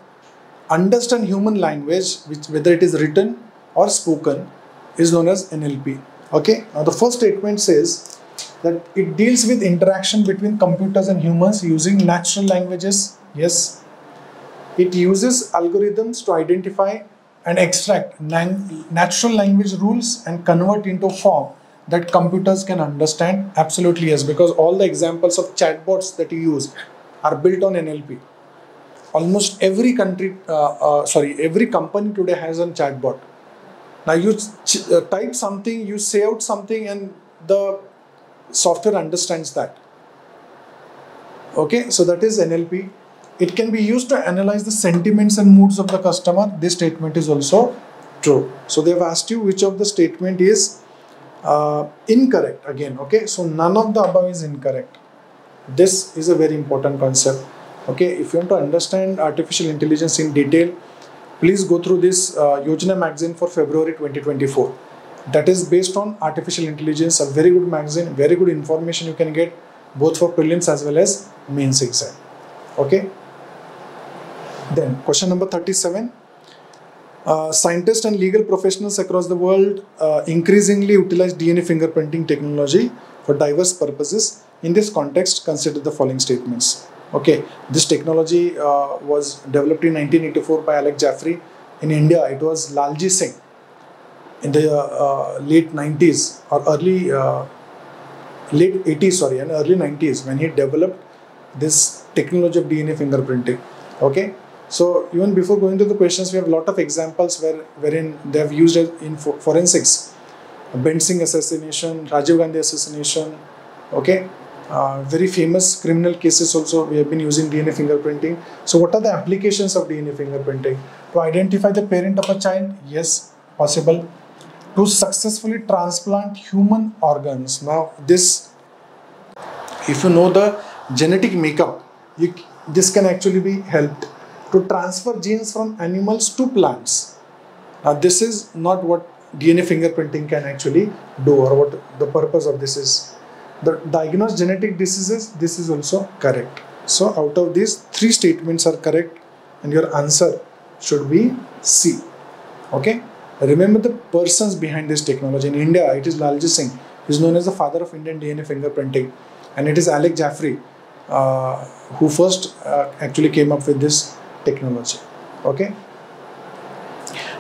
understand human language, which whether it is written or spoken, is known as NLP. Okay. Now the first statement says that it deals with interaction between computers and humans using natural languages. Yes. It uses algorithms to identify and extract natural language rules and convert into a form that computers can understand. Absolutely yes, because all the examples of chatbots that you use are built on NLP. Almost every every company today has a chatbot. Now you type something, you say out something, and the software understands that. Okay, so that is NLP. It can be used to analyze the sentiments and moods of the customer. This statement is also true. So they have asked you which of the statement is incorrect again. Okay, so none of the above is incorrect. This is a very important concept. Okay, if you want to understand artificial intelligence in detail, please go through this Yojana magazine for February 2024. That is based on artificial intelligence, a very good magazine, very good information you can get both for prelims as well as mains exam. Okay. Then question number 37. Scientists and legal professionals across the world increasingly utilize DNA fingerprinting technology for diverse purposes. In this context, consider the following statements. Okay, this technology was developed in 1984 by Alex Jeffrey. In India, it was Lalji Singh in the late 90s or late 80s, and early 90s when he developed this technology of DNA fingerprinting. Okay, so even before going to the questions, we have a lot of examples wherein they have used it in forensics. Ben Singh assassination, Rajiv Gandhi assassination. Okay. Very famous criminal cases also we have been using DNA fingerprinting. So what are the applications of DNA fingerprinting? To identify the parent of a child? Yes, possible. To successfully transplant human organs. Now this, if you know the genetic makeup, this can actually be helped. To transfer genes from animals to plants. Now this is not what DNA fingerprinting can actually do, or what the purpose of this is. The diagnose genetic diseases, this is also correct. So out of these, 3 statements are correct and your answer should be C. Okay. Remember the persons behind this technology. In India, it is Lalji Singh. He is known as the father of Indian DNA fingerprinting, and it is Alex Jeffrey who first actually came up with this technology. Okay.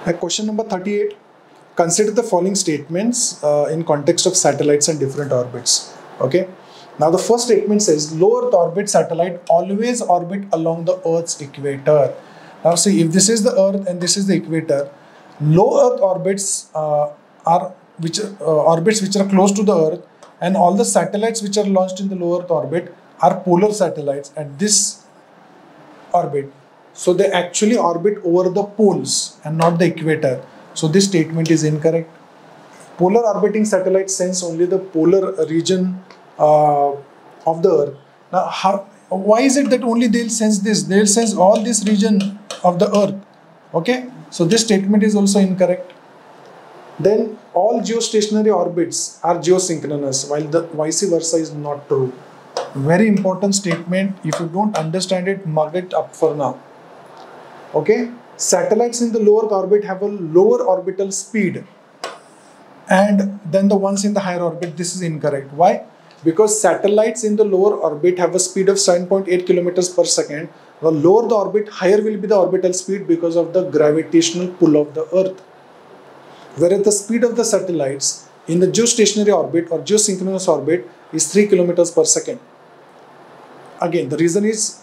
Now, question number 38. Consider the following statements in context of satellites and different orbits. Okay. Now the first statement says low Earth orbit satellite always orbit along the Earth's equator. Now see, if this is the Earth and this is the equator, low Earth orbits are orbits which are close to the Earth, and all the satellites which are launched in the low Earth orbit are polar satellites at this orbit. So they actually orbit over the poles and not the equator. So this statement is incorrect. Polar orbiting satellites sense only the polar region of the Earth. Now, why is it that only they'll sense this? They'll sense all this region of the Earth. Okay, so this statement is also incorrect. Then all geostationary orbits are geosynchronous, while the vice versa is not true. Very important statement. If you don't understand it, mark it up for now. Okay, satellites in the low Earth orbit have a lower orbital speed and then the ones in the higher orbit. This is incorrect. Why? Because satellites in the lower orbit have a speed of 7.8 kilometers per second. The lower the orbit, higher will be the orbital speed because of the gravitational pull of the Earth. Whereas the speed of the satellites in the geostationary orbit or geosynchronous orbit is 3 kilometers per second. Again, the reason is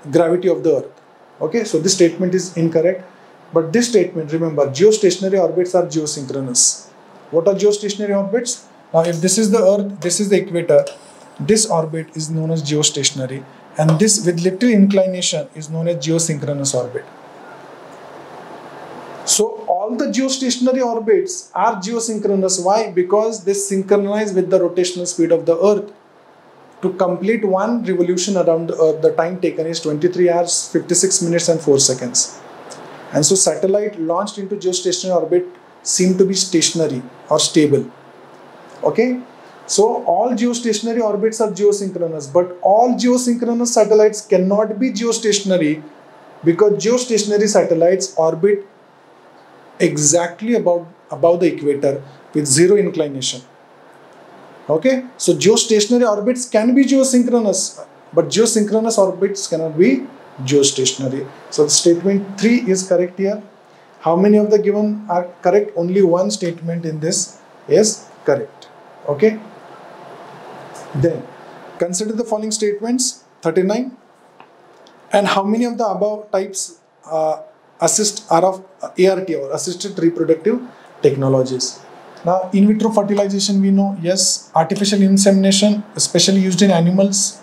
gravity of the Earth. Okay, so this statement is incorrect. But this statement, remember, geostationary orbits are geosynchronous. What are geostationary orbits? Now, if this is the Earth, this is the equator, this orbit is known as geostationary, and this with little inclination is known as geosynchronous orbit. So all the geostationary orbits are geosynchronous. Why? Because they synchronize with the rotational speed of the Earth. To complete one revolution around the Earth, the time taken is 23 hours, 56 minutes and 4 seconds. And so satellite launched into geostationary orbit seem to be stationary or stable. Okay, so all geostationary orbits are geosynchronous, but all geosynchronous satellites cannot be geostationary Because geostationary satellites orbit exactly above the equator with zero inclination. Okay, so geostationary orbits can be geosynchronous, but geosynchronous orbits cannot be geostationary. So statement 3 is correct here. How many of the given are correct? Only one statement in this is correct. Okay. Then consider the following statements 39. And how many of the above types are of ART or assisted reproductive technologies? Now, in vitro fertilization, we know, yes, artificial insemination, especially used in animals.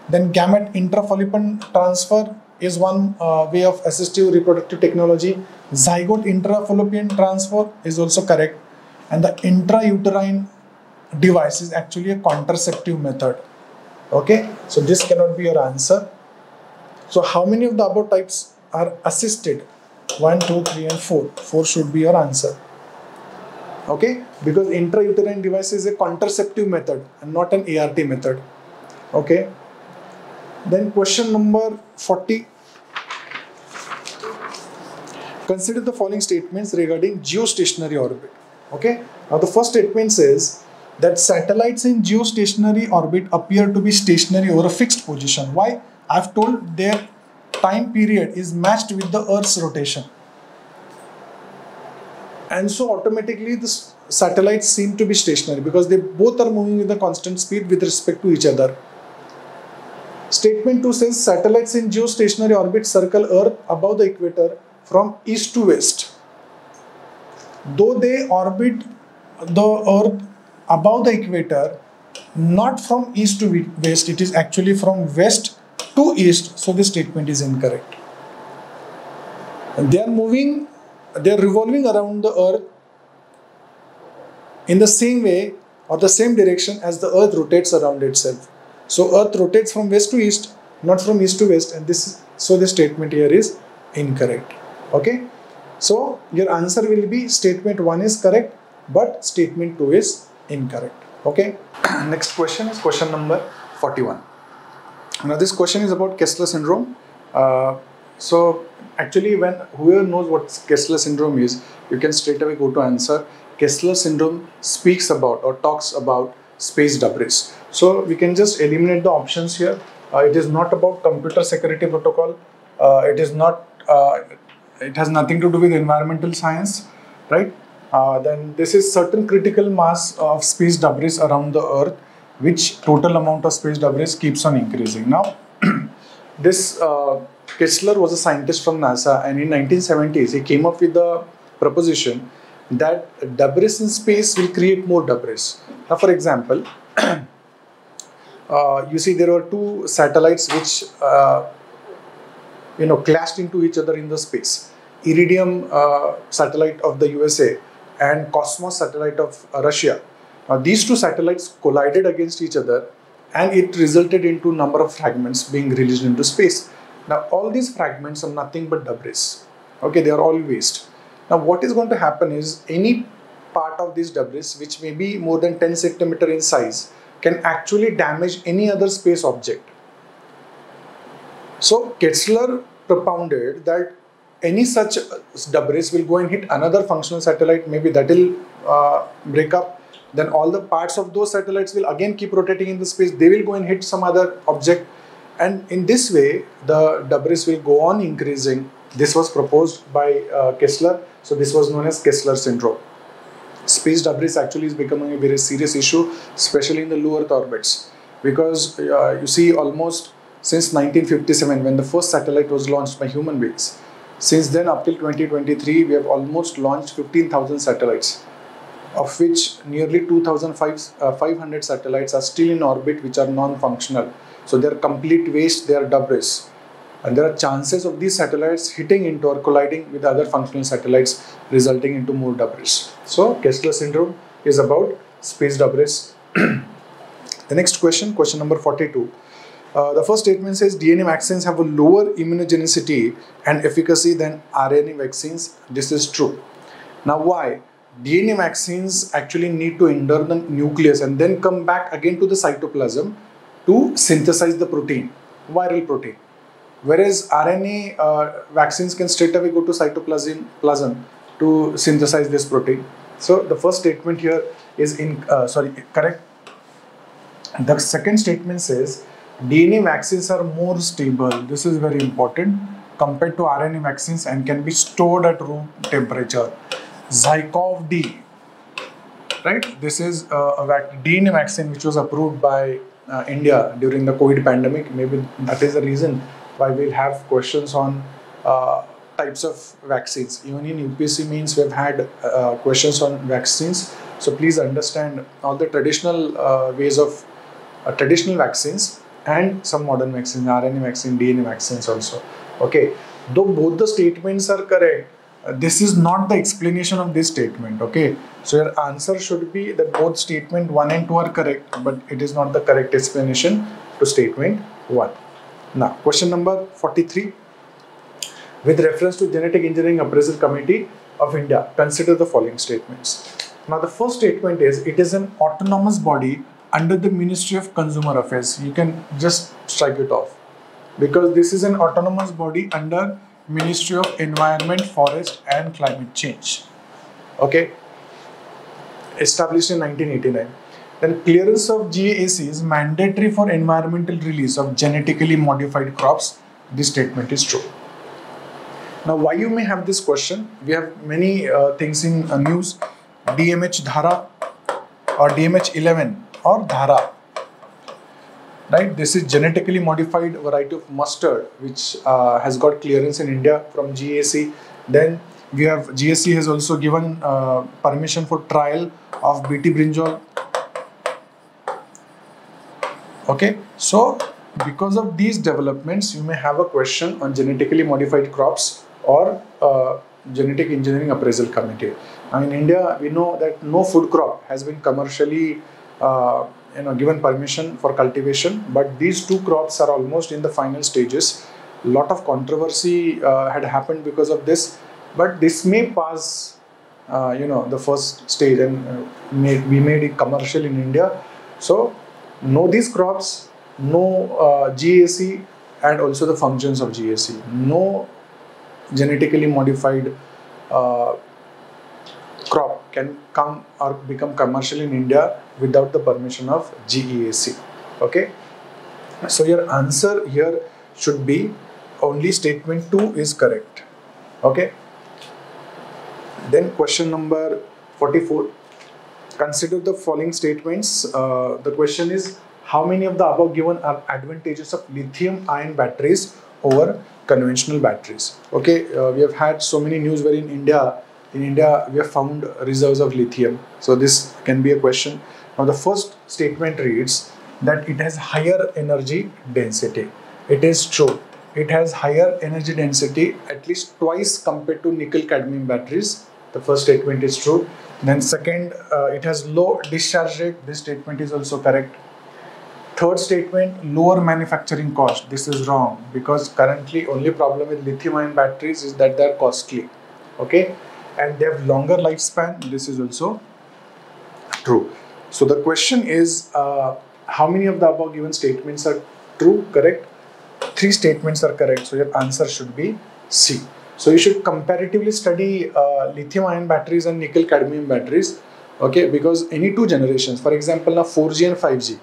Then gamete intrafollicular transfer is one way of assistive reproductive technology. Zygote intrafallopian transfer is also correct. And the intrauterine device is actually a contraceptive method. Okay, so this cannot be your answer. So how many of the above types are assisted? 1, 2, 3 and 4. 4 should be your answer. Okay, because intrauterine device is a contraceptive method and not an ART method. Okay. Then question number 40. Consider the following statements regarding geostationary orbit. Okay. Now the first statement says that satellites in geostationary orbit appear to be stationary over a fixed position. Why? I've told their time period is matched with the Earth's rotation. And so automatically the satellites seem to be stationary because they both are moving with a constant speed with respect to each other. Statement 2 says satellites in geostationary orbit circle Earth above the equator from east to west. Though they orbit the Earth above the equator, not from east to west, it is actually from west to east, so this statement is incorrect. And they are revolving around the Earth in the same way or the same direction as the Earth rotates around itself. So Earth rotates from west to east, not from east to west, and this statement here is incorrect. Okay, so your answer will be statement 1 is correct, but statement 2 is incorrect. Okay. Next question is question number 41. Now this question is about Kessler syndrome. So actually, when whoever knows what Kessler syndrome is, you can straight away go to answer. Kessler syndrome speaks about or talks about space debris. So we can just eliminate the options here. It is not about computer security protocol. It is not. It has nothing to do with environmental science, right? Then this is certain critical mass of space debris around the Earth, which total amount of space debris keeps on increasing. Now, this Kessler was a scientist from NASA, and in 1970s he came up with the proposition that debris in space will create more debris. Now, for example, you see there were two satellites which clashed into each other in the space. Iridium satellite of the USA and Cosmos satellite of Russia. Now these two satellites collided against each other, and it resulted into number of fragments being released into space. Now all these fragments are nothing but debris. Okay, they are all waste. Now what is going to happen is any part of this debris which may be more than 10 centimeter in size can actually damage any other space object. So Kessler propounded that any such debris will go and hit another functional satellite, maybe that will break up. Then all the parts of those satellites will again keep rotating in the space. They will go and hit some other object. And in this way, the debris will go on increasing. This was proposed by Kessler. So this was known as Kessler syndrome. Space debris actually is becoming a very serious issue, especially in the low Earth orbits. Because you see, almost since 1957, when the first satellite was launched by human beings, since then up till 2023, we have almost launched 15,000 satellites, of which nearly 2,500 satellites are still in orbit, which are non-functional. So they are complete waste, they are debris. And there are chances of these satellites hitting into or colliding with other functional satellites, resulting into more debris. So Kessler syndrome is about space debris. The next question, question number 42. The first statement says DNA vaccines have a lower immunogenicity and efficacy than RNA vaccines. This is true. Now why? DNA vaccines actually need to enter the nucleus and then come back again to the cytoplasm to synthesize the protein, viral protein. whereas RNA vaccines can straight away go to cytoplasm to synthesize this protein. So the first statement here is correct. The second statement says DNA vaccines are more stable. This is very important compared to RNA vaccines and can be stored at room temperature. ZyCoV-D, right? This is a DNA vaccine which was approved by India during the COVID pandemic. Maybe that is the reason why we'll have questions on types of vaccines. Even in UPSC means we've had questions on vaccines. So please understand all the traditional ways of traditional vaccines and some modern vaccines, RNA vaccine, DNA vaccines also. Okay, though both the statements are correct, this is not the explanation of this statement. Okay, so your answer should be that both statement 1 and 2 are correct, but it is not the correct explanation to statement 1. Now, question number 43. With reference to Genetic Engineering Appraisal Committee of India, consider the following statements. Now, the first statement is it is an autonomous body under the Ministry of Consumer Affairs. You can just strike it off because this is an autonomous body under Ministry of Environment, Forest and Climate Change. Okay, established in 1989. Then clearance of GAC is mandatory for environmental release of genetically modified crops. This statement is true. Now, why you may have this question? We have many things in news. DMH Dhara or DMH 11 or Dhara, right? This is genetically modified variety of mustard which has got clearance in India from GAC. Then we have GSC has also given permission for trial of BT brinjal. Okay, so because of these developments, you may have a question on genetically modified crops or Genetic Engineering Appraisal Committee. Now in India, we know that no food crop has been commercially given permission for cultivation, but these two crops are almost in the final stages. A lot of controversy had happened because of this, but this may pass the first stage and we made it commercial in India. So know these crops, know GAC and also the functions of GAC. Know genetically modified crop can come or become commercial in India without the permission of GEAC. Okay, so your answer here should be only statement 2 is correct. Okay, then question number 44. Consider the following statements. The question is, how many of the above given are advantages of lithium-ion batteries over conventional batteries? Okay, we have had so many news where in India we have found reserves of lithium. So this can be a question. Now the first statement reads that it has higher energy density. It is true. It has higher energy density at least twice compared to nickel cadmium batteries. The first statement is true. Then second, it has low discharge rate. This statement is also correct. Third statement, lower manufacturing cost. This is wrong because currently only problem with lithium-ion batteries is that they are costly. Okay, and they have longer lifespan. This is also true. So the question is, how many of the above given statements are true? Correct. 3 statements are correct. So your answer should be C. So you should comparatively study lithium-ion batteries and nickel cadmium batteries. Okay, because any 2 generations, for example, now 4G and 5G.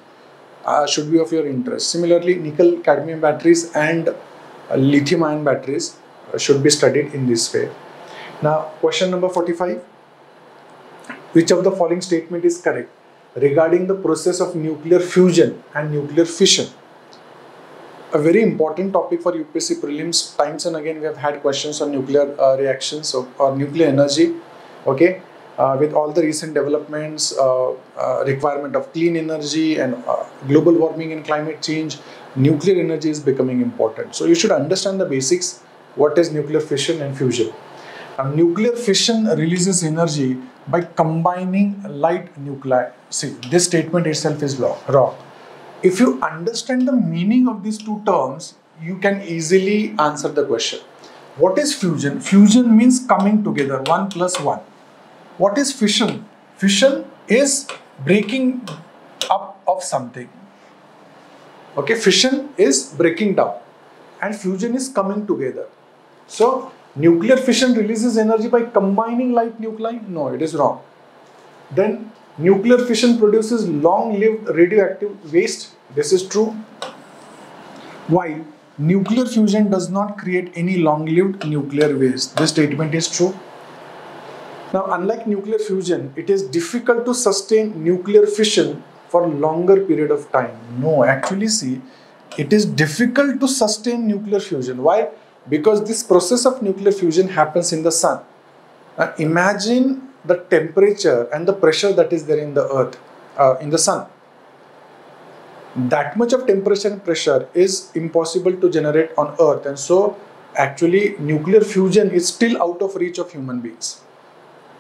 Should be of your interest. Similarly, nickel cadmium batteries and lithium-ion batteries should be studied in this way. Now, question number 45. Which of the following statement is correct regarding the process of nuclear fusion and nuclear fission? A very important topic for UPSC prelims. Times and again we have had questions on nuclear reactions or nuclear energy. Okay. With all the recent developments, requirement of clean energy and global warming and climate change, nuclear energy is becoming important. So you should understand the basics. What is nuclear fission and fusion? Nuclear fission releases energy by combining light nuclei. See, this statement itself is wrong. If you understand the meaning of these 2 terms, you can easily answer the question. What is fusion? Fusion means coming together, 1 plus 1. What is fission? Fission is breaking up of something. Okay, fission is breaking down. and fusion is coming together. So nuclear fission releases energy by combining light nuclei? No, it is wrong. Then nuclear fission produces long-lived radioactive waste? This is true. While nuclear fusion does not create any long-lived nuclear waste. This statement is true. Now, unlike nuclear fusion, it is difficult to sustain nuclear fission for a longer period of time. No, actually see, it is difficult to sustain nuclear fusion. Why? Because this process of nuclear fusion happens in the sun. Now, imagine the temperature and the pressure that is there in the earth, in the sun. That much of temperature and pressure is impossible to generate on earth, and so actually nuclear fusion is still out of reach of human beings.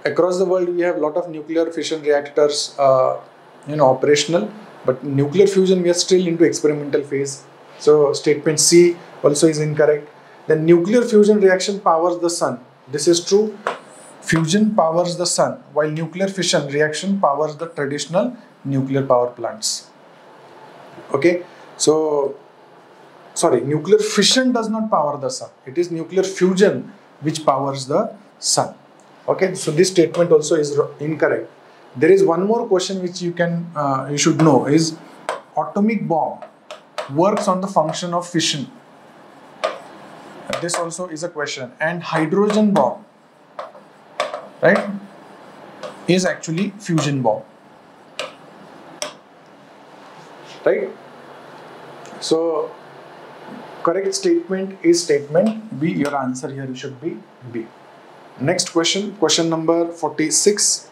Across the world, we have a lot of nuclear fission reactors operational, but nuclear fusion we are still into experimental phase. So statement C also is incorrect. Then nuclear fusion reaction powers the sun. This is true. Fusion powers the sun, while nuclear fission reaction powers the traditional nuclear power plants. Okay, so sorry, nuclear fission does not power the sun. It is nuclear fusion which powers the sun. Okay, so this statement also is incorrect. There is one more question which you should know is atomic bomb works on the function of fission. This also is a question. And hydrogen bomb, right, is actually fusion bomb. Right? So correct statement is statement B. Your answer here should be B. Next question, question number 46.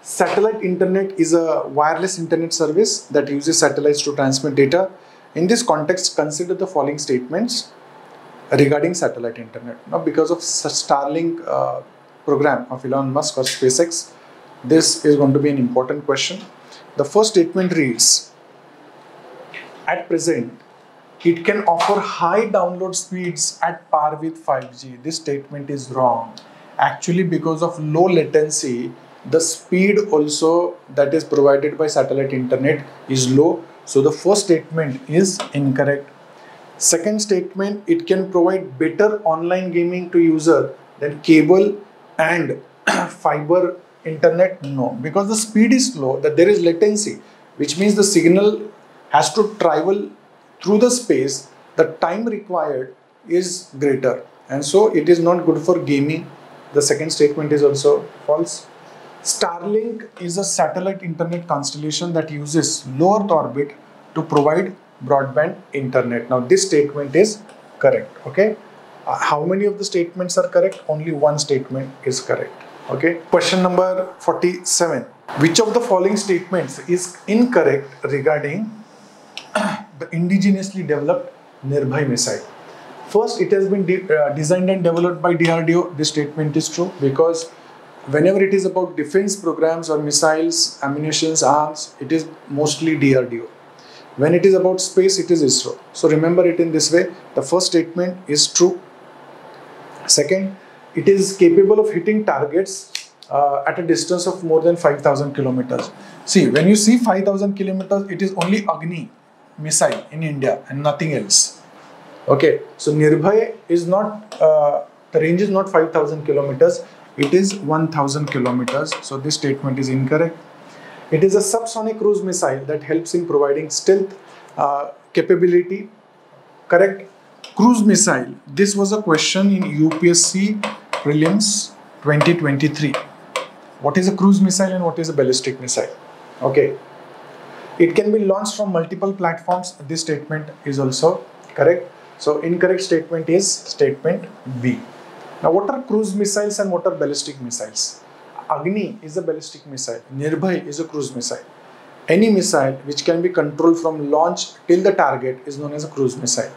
Satellite internet is a wireless internet service that uses satellites to transmit data. In this context, consider the following statements regarding satellite internet. Now, because of Starlink program of Elon Musk or SpaceX, this is going to be an important question. The first statement reads, at present, it can offer high download speeds at par with 5G. This statement is wrong. Actually, because of low latency, the speed also that is provided by satellite internet is low. So the first statement is incorrect. Second statement, it can provide better online gaming to user than cable and fiber internet. No, because the speed is low, that there is latency, which means the signal has to travel through the space. The time required is greater, and so it is not good for gaming. The second statement is also false. Starlink is a satellite internet constellation that uses low Earth orbit to provide broadband internet. Now this statement is correct. Okay, how many of the statements are correct? Only one statement is correct. Okay, question number 47. Which of the following statements is incorrect regarding the indigenously developed Nirbhay missile? First, it has been designed and developed by DRDO. This statement is true because whenever it is about defense programs or missiles, ammunitions, arms, it is mostly DRDO. When it is about space, it is ISRO. So remember it in this way. The first statement is true. Second, it is capable of hitting targets at a distance of more than 5,000 kilometers. See, when you see 5,000 kilometers, it is only Agni missile in India and nothing else. Okay, so Nirbhay is not, the range is not 5,000 kilometers, it is 1,000 kilometers. So this statement is incorrect. It is a subsonic cruise missile that helps in providing stealth capability. Correct. Cruise missile. This was a question in UPSC Prelims 2023. What is a cruise missile and what is a ballistic missile? Okay. It can be launched from multiple platforms. This statement is also correct. So incorrect statement is statement B. Now what are cruise missiles and what are ballistic missiles? Agni is a ballistic missile. Nirbhay is a cruise missile. Any missile which can be controlled from launch till the target is known as a cruise missile.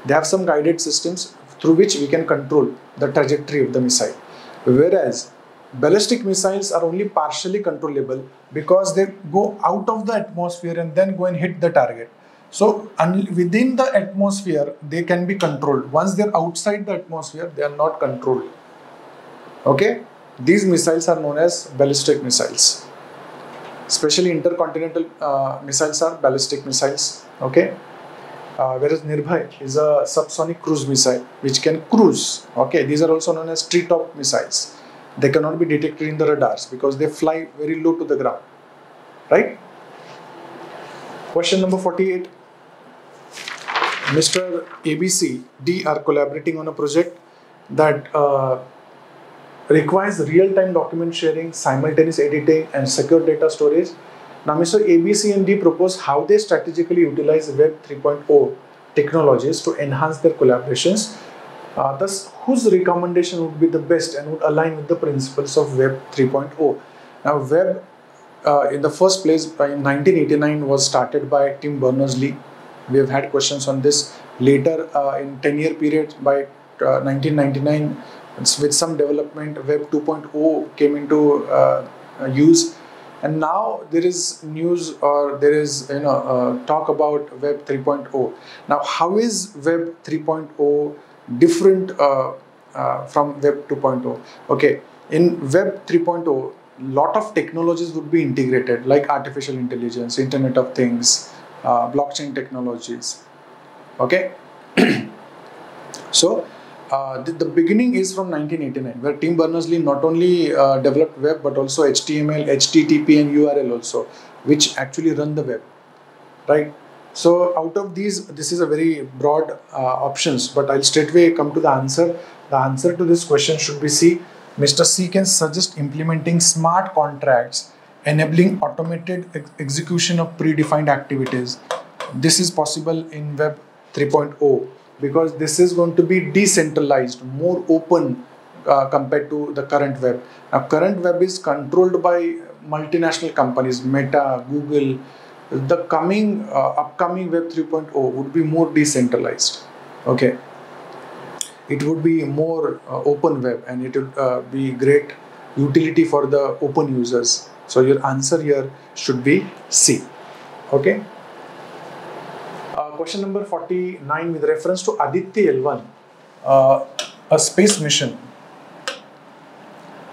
They have some guided systems through which we can control the trajectory of the missile. Whereas ballistic missiles are only partially controllable because they go out of the atmosphere and then go and hit the target. So within the atmosphere, they can be controlled. Once they are outside the atmosphere, they are not controlled. Okay? These missiles are known as ballistic missiles. Especially intercontinental missiles are ballistic missiles. Okay? whereas Nirbhay is a subsonic cruise missile which can cruise. Okay, these are also known as treetop missiles. They cannot be detected in the radars because they fly very low to the ground. Right? Question number 48. Mr. ABC D are collaborating on a project that requires real-time document sharing, simultaneous editing, and secure data storage. Now, Mr. ABC and D propose how they strategically utilize Web 3.0 technologies to enhance their collaborations. Thus, whose recommendation would be the best and would align with the principles of Web 3.0? Now, Web in the first place in 1989 was started by Tim Berners-Lee. We have had questions on this later in 10-year period by 1999. With some development, Web 2.0 came into use, and now there is news or there is talk about Web 3.0. Now, how is Web 3.0 different from Web 2.0? Okay, in Web 3.0, lot of technologies would be integrated, like artificial intelligence, Internet of Things, blockchain technologies. Okay, so the beginning is from 1989, where Tim Berners-Lee not only developed web but also HTML, HTTP, and URL also, which actually run the web, right? So out of these, this is a very broad options, but I'll straightway come to the answer. The answer to this question should be C. Mr. C can suggest implementing smart contracts enabling automated execution of predefined activities. This is possible in Web 3.0 because this is going to be decentralized, more open compared to the current web. Now, current web is controlled by multinational companies, Meta, Google. The upcoming Web 3.0 would be more decentralized. Okay, it would be more open web, and it would be great utility for the open users. So your answer here should be C. Okay. Question number 49, with reference to Aditya L1, a space mission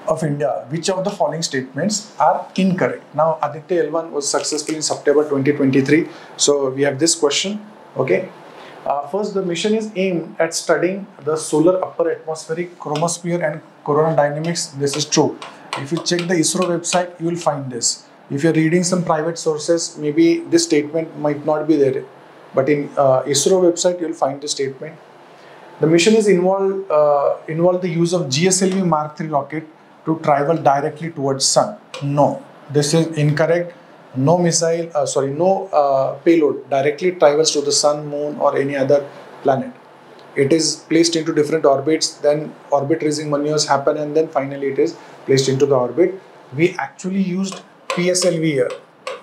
of India, which of the following statements are incorrect? Now, Aditya L1 was successful in September 2023. So we have this question. Okay. First, the mission is aimed at studying the solar upper atmospheric chromosphere and coronal dynamics. This is true. If you check the ISRO website, you will find this. If you're reading some private sources, maybe this statement might not be there. But in ISRO website, you will find the statement. The mission is involved the use of GSLV Mark III rocket to travel directly towards Sun. No, this is incorrect. No missile, no payload directly travels to the Sun, Moon, or any other planet. It is placed into different orbits, then orbit raising maneuvers happen, and then finally it is placed into the orbit. We actually used PSLV here,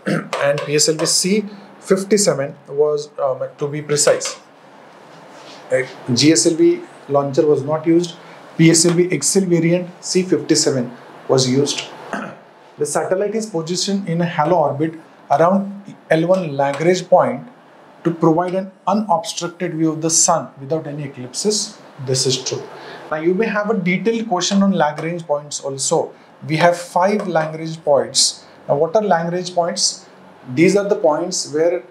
and PSLV C-57 was, to be precise. GSLV launcher was not used. PSLV XL variant C-57 was used. The satellite is positioned in a halo orbit around L1 Lagrange point to provide an unobstructed view of the Sun without any eclipses. This is true. Now you may have a detailed question on Lagrange points also. We have 5 Lagrange points. Now what are Lagrange points? These are the points where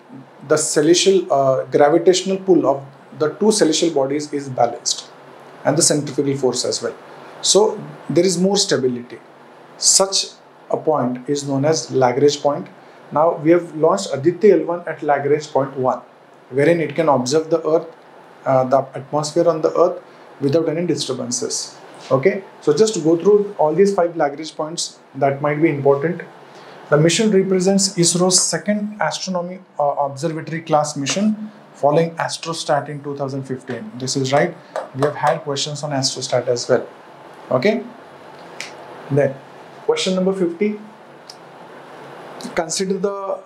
the celestial gravitational pull of the two celestial bodies is balanced, and the centrifugal force as well. So there is more stability. Such a point is known as Lagrange point. Now we have launched Aditya L1 at Lagrange point 1, wherein it can observe the Earth, the atmosphere on the Earth without any disturbances. Okay, so just to go through all these 5 Lagrange points that might be important. The mission represents ISRO's second astronomy observatory class mission following Astrostat in 2015. This is right. We have had questions on Astrostat as well. Okay. Then question number 50. Consider the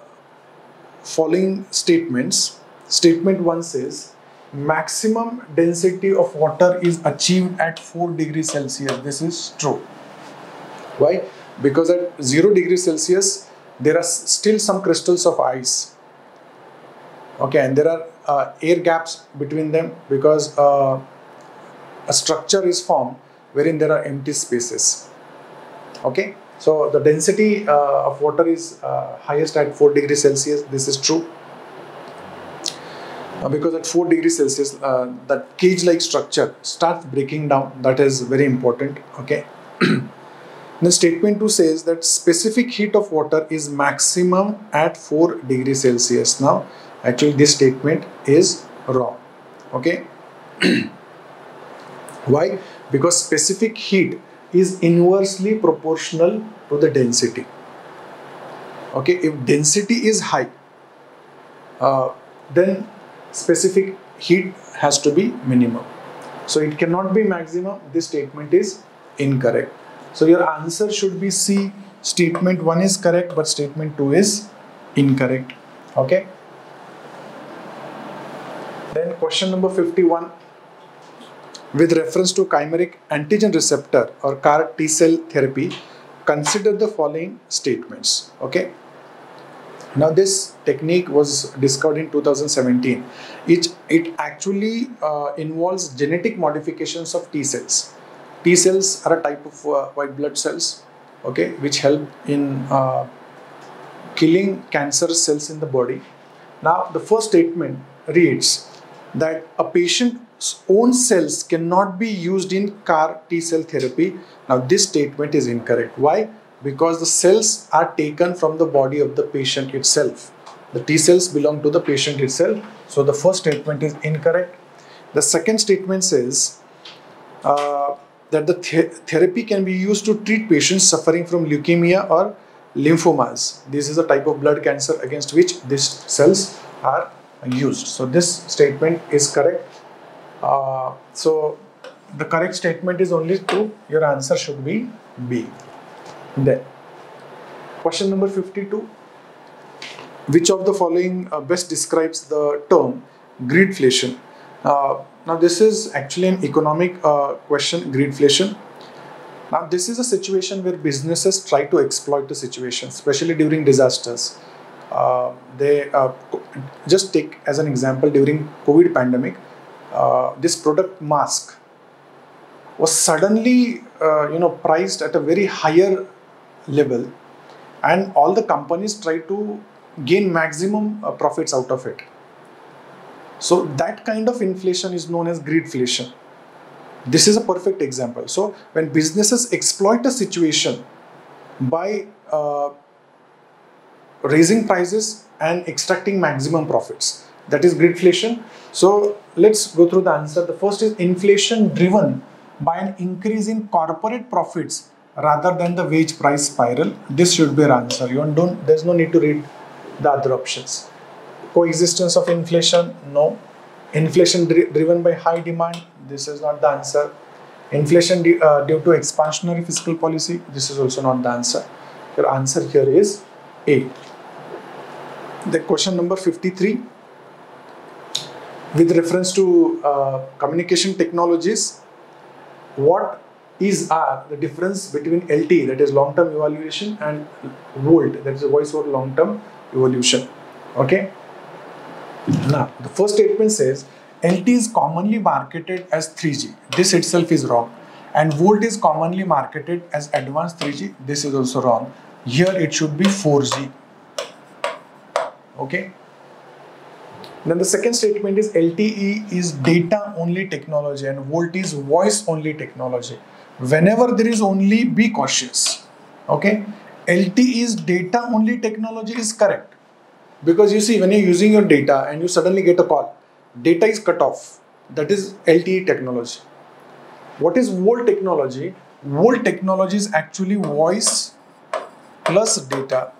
following statements. Statement 1 says maximum density of water is achieved at 4 degrees Celsius. This is true. Why? Because at 0 degrees Celsius there are still some crystals of ice. Okay, and there are air gaps between them because a structure is formed wherein there are empty spaces. Okay, so the density of water is highest at 4 degrees Celsius. This is true. because at 4 degrees Celsius, that cage-like structure starts breaking down. That is very important. Okay. The statement 2 says that specific heat of water is maximum at 4 degrees Celsius. Now, actually, this statement is wrong. Okay. Why? Because specific heat is inversely proportional to the density. Okay, if density is high, then specific heat has to be minimum. So it cannot be maximum. This statement is incorrect. So your answer should be C. Statement 1 is correct, but statement 2 is incorrect. Okay. Then question number 51. With reference to chimeric antigen receptor or CAR T-cell therapy, consider the following statements. Okay. Now this technique was discovered in 2017. It actually involves genetic modifications of T cells. T cells are a type of white blood cells, okay, which help in killing cancer cells in the body. Now the first statement reads that a patient's own cells cannot be used in CAR T-cell therapy. Now this statement is incorrect. Why? Because the cells are taken from the body of the patient itself. The T cells belong to the patient itself. So the first statement is incorrect. The second statement says that the therapy can be used to treat patients suffering from leukemia or lymphomas. This is a type of blood cancer against which these cells are used. So this statement is correct. So the correct statement is only 2. Your answer should be B. Then question number 52. Which of the following best describes the term greedflation? Now this is actually an economic question, greedflation. Now this is a situation where businesses try to exploit the situation, especially during disasters. They just take as an example, during COVID pandemic, this product mask was suddenly priced at a very higher level, and all the companies try to gain maximum profits out of it. So that kind of inflation is known as greedflation. This is a perfect example. So when businesses exploit a situation by raising prices and extracting maximum profits, that is greedflation. So let's go through the answer. The first is inflation driven by an increase in corporate profits rather than the wage price spiral. This should be your answer. There's no need to read the other options. Coexistence of inflation, no. Inflation driven by high demand, this is not the answer. Inflation due to expansionary fiscal policy, this is also not the answer. Your answer here is A. The question number 53. With reference to communication technologies, what is the difference between LTE, that is long-term evaluation, and VoLTE, that is voice over long-term evolution? Okay. Now, the first statement says LTE is commonly marketed as 3G. This itself is wrong. And VoLTE is commonly marketed as advanced 3G. This is also wrong. Here it should be 4G. Okay. Then the second statement is LTE is data only technology and VoLTE is voice only technology. Whenever there is only, be cautious. Okay. LTE is data only technology is correct. Because you see, when you're using your data and you suddenly get a call, data is cut off. That is LTE technology. What is VoLTE technology? VoLTE technology is actually voice plus data.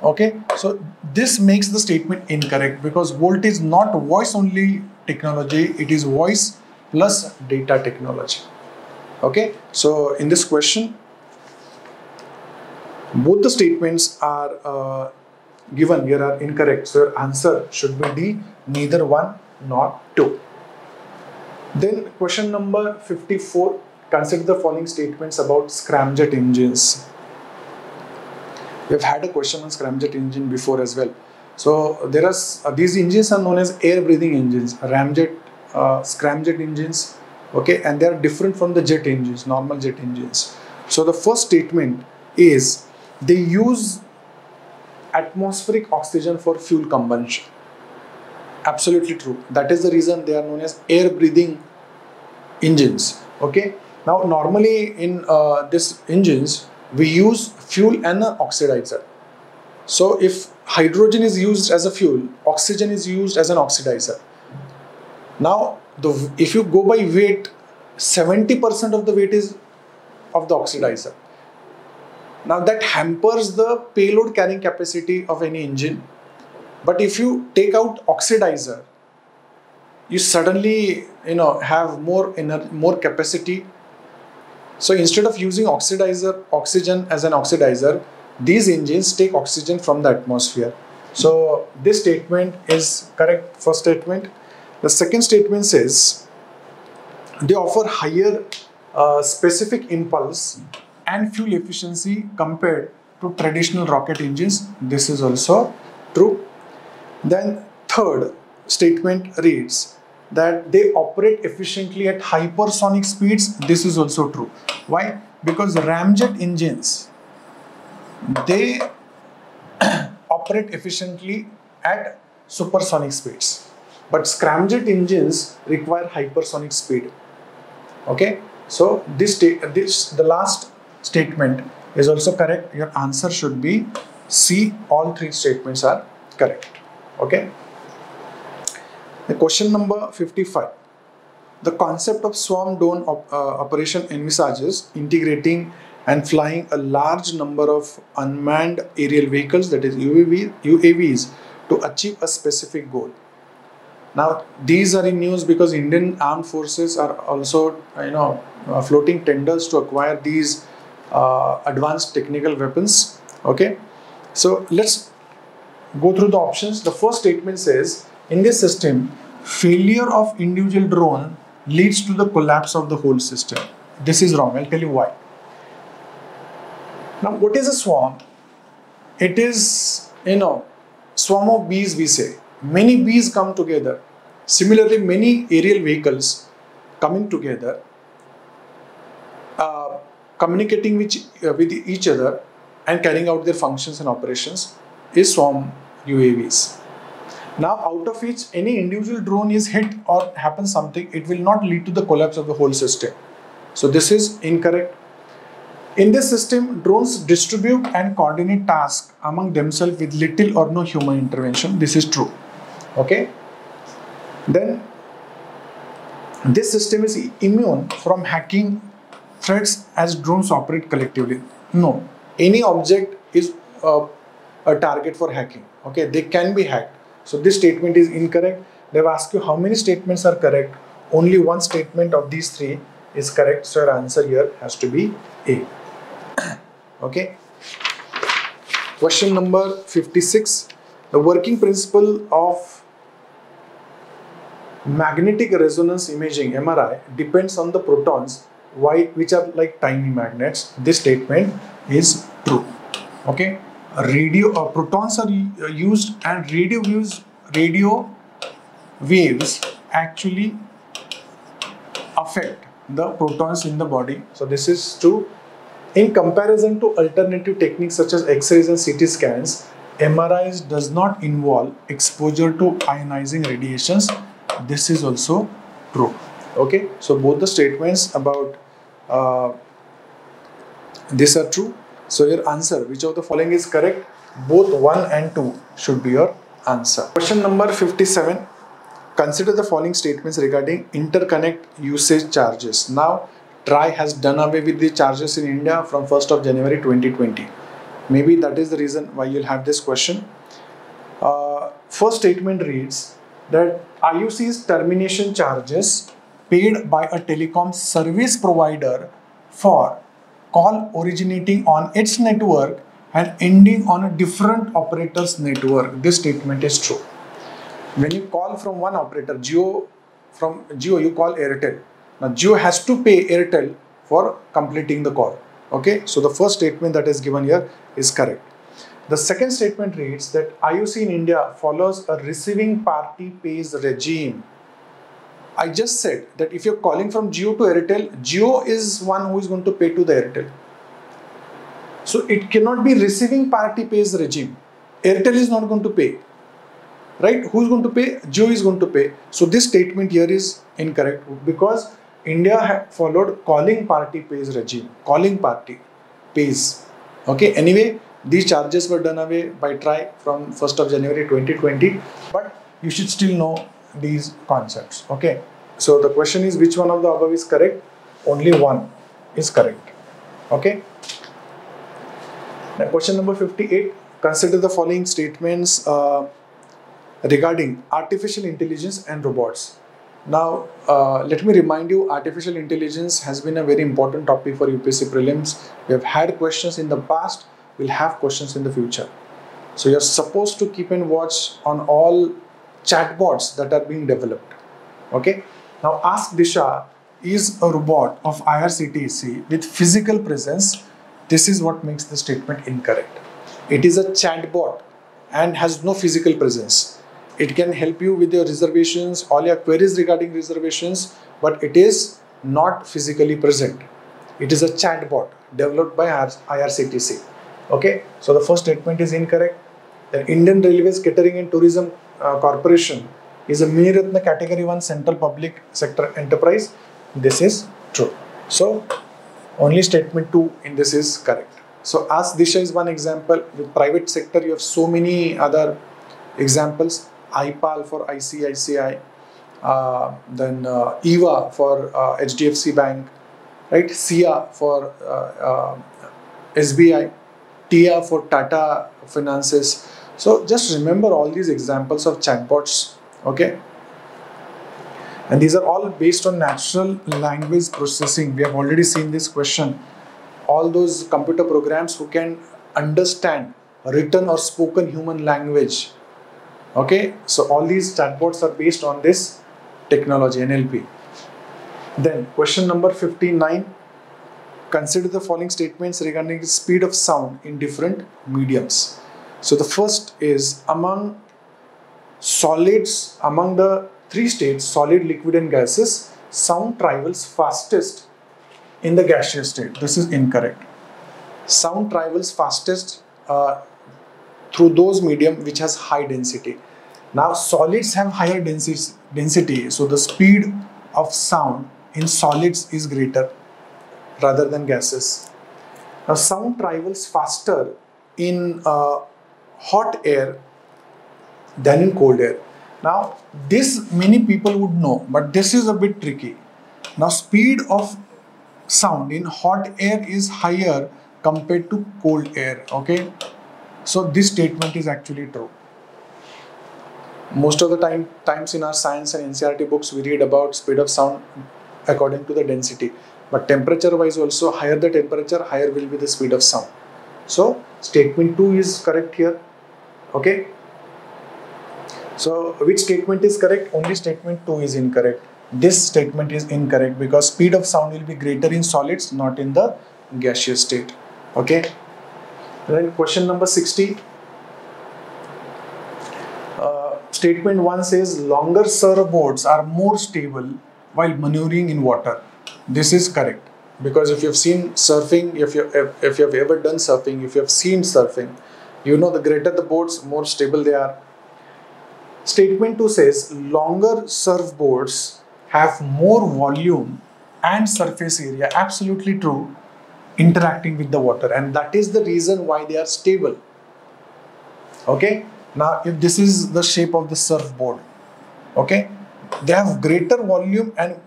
Okay, so this makes the statement incorrect because VoLTE is not voice only technology, it is voice plus data technology. Okay, so in this question, both the statements are given here are incorrect. So your answer should be D, neither 1 nor 2. Then question number 54, consider the following statements about scramjet engines. We have had a question on scramjet engine before as well. So there are these engines are known as air breathing engines, ramjet, scramjet engines, okay, and they are different from the jet engines, normal jet engines. So the first statement is they use atmospheric oxygen for fuel combustion. Absolutely true. That is the reason they are known as air breathing engines. Okay. Now normally in this engines we use fuel and an oxidizer. So if hydrogen is used as a fuel, oxygen is used as an oxidizer. Now if you go by weight, 70% of the weight is of the oxidizer. Now that hampers the payload carrying capacity of any engine. But if you take out oxidizer, you suddenly have more capacity. So instead of using oxygen as an oxidizer, these engines take oxygen from the atmosphere. So this statement is correct, first statement. The second statement says they offer higher specific impulse and fuel efficiency compared to traditional rocket engines. This is also true. Then third statement reads that they operate efficiently at hypersonic speeds. This is also true. Why? Because ramjet engines, they operate efficiently at supersonic speeds, but scramjet engines require hypersonic speed. Okay, so the last statement is also correct. Your answer should be C. All three statements are correct. Okay. The question number 55. The concept of swarm drone operation envisages integrating and flying a large number of unmanned aerial vehicles, that is UAVs, to achieve a specific goal. Now these are in news because Indian armed forces are also floating tenders to acquire these advanced technical weapons. Okay, so let's go through the options. The first statement says, in this system, failure of individual drone leads to the collapse of the whole system. This is wrong. I'll tell you why. Now, what is a swarm? It is, swarm of bees, we say. Many bees come together. Similarly, many aerial vehicles coming together, communicating with each other and carrying out their functions and operations is swarm UAVs. Now, out of which any individual drone is hit or happens something, it will not lead to the collapse of the whole system. So this is incorrect. In this system, drones distribute and coordinate tasks among themselves with little or no human intervention. This is true. Okay. Then this system is immune from hacking threats as drones operate collectively. No, any object is a target for hacking. Okay, they can be hacked. So this statement is incorrect. They've asked you how many statements are correct. Only one statement of these three is correct. So your answer here has to be A. Okay. Question number 56. The working principle of magnetic resonance imaging, MRI, depends on the protons, which are like tiny magnets. This statement is true. Okay. Protons are used, and radio waves actually affect the protons in the body. So this is true. In comparison to alternative techniques such as X-rays and CT scans, MRIs does not involve exposure to ionizing radiations. This is also true. Okay, so both the statements about this are true. So your answer, which of the following is correct? Both 1 and 2 should be your answer. Question number 57. Consider the following statements regarding interconnect usage charges. Now, TRAI has done away with the charges in India from 1st of January 2020. Maybe that is the reason why you'll have this question. First statement reads that IUC's termination charges paid by a telecom service provider for call originating on its network and ending on a different operator's network. This statement is true. When you call from one operator, from Jio you call Airtel. Now Jio has to pay Airtel for completing the call. Okay, so the first statement that is given here is correct. The second statement reads that IUC in India follows a receiving party pays regime. I just said that if you're calling from Jio to Airtel, Jio is one who is going to pay to the Airtel. So it cannot be receiving party pays regime. Airtel is not going to pay. right? Who's going to pay? Jio is going to pay. So this statement here is incorrect because India had followed calling party pays regime. Calling party pays. Okay. Anyway, these charges were done away by TRAI from 1st of January 2020. But you should still know these concepts. Okay. So the question is, which one of the above is correct? Only one is correct. Okay. Now question number 58. Consider the following statements regarding artificial intelligence and robots. Now, let me remind you, artificial intelligence has been a very important topic for UPSC prelims. We have had questions in the past, we'll have questions in the future. So you're supposed to keep and watch on all chatbots that are being developed. Okay. Now, Ask Disha is a robot of IRCTC with physical presence. This is what makes the statement incorrect. It is a chatbot and has no physical presence. It can help you with your reservations, all your queries regarding reservations, but it is not physically present. It is a chatbot developed by IRCTC. Okay, so the first statement is incorrect. The Indian Railways Catering and Tourism Corporation is a Miniratna Category 1 Central Public Sector Enterprise. This is true. So only statement 2 in this is correct. So Ask Disha is one example. With private sector, you have so many other examples. IPAL for ICICI, then EVA for HDFC Bank, right? SIA for SBI, TIA for Tata Finances. So just remember all these examples of chatbots, okay? And these are all based on natural language processing. We have already seen this question. All those computer programs who can understand written or spoken human language. Okay, so all these chatbots are based on this technology, NLP. Then question number 59. Consider the following statements regarding the speed of sound in different mediums. So the first is among solids, among the three states, solid, liquid and gases, sound travels fastest in the gaseous state. This is incorrect. Sound travels fastest through those medium which has high density. Now solids have higher density, so the speed of sound in solids is greater rather than gases. Now sound travels faster in hot air than in cold air. Now this many people would know, but this is a bit tricky. Now speed of sound in hot air is higher compared to cold air. Okay, so this statement is actually true. Most of the times in our science and NCERT books we read about speed of sound according to the density, but temperature wise also, higher the temperature, higher will be the speed of sound. So statement 2 is correct here. Okay, so which statement is correct? Only statement 2 is incorrect. This statement is incorrect because speed of sound will be greater in solids, not in the gaseous state. Okay, then question number 60. Statement 1 says longer surfboards are more stable while maneuvering in water. This is correct because if you have seen surfing, if you have ever done surfing, if you have seen surfing, you know the greater the boards, more stable they are. Statement 2 says longer surfboards have more volume and surface area. Absolutely true. Interacting with the water, and that is the reason why they are stable. Okay. Now, if this is the shape of the surfboard, okay, they have greater volume and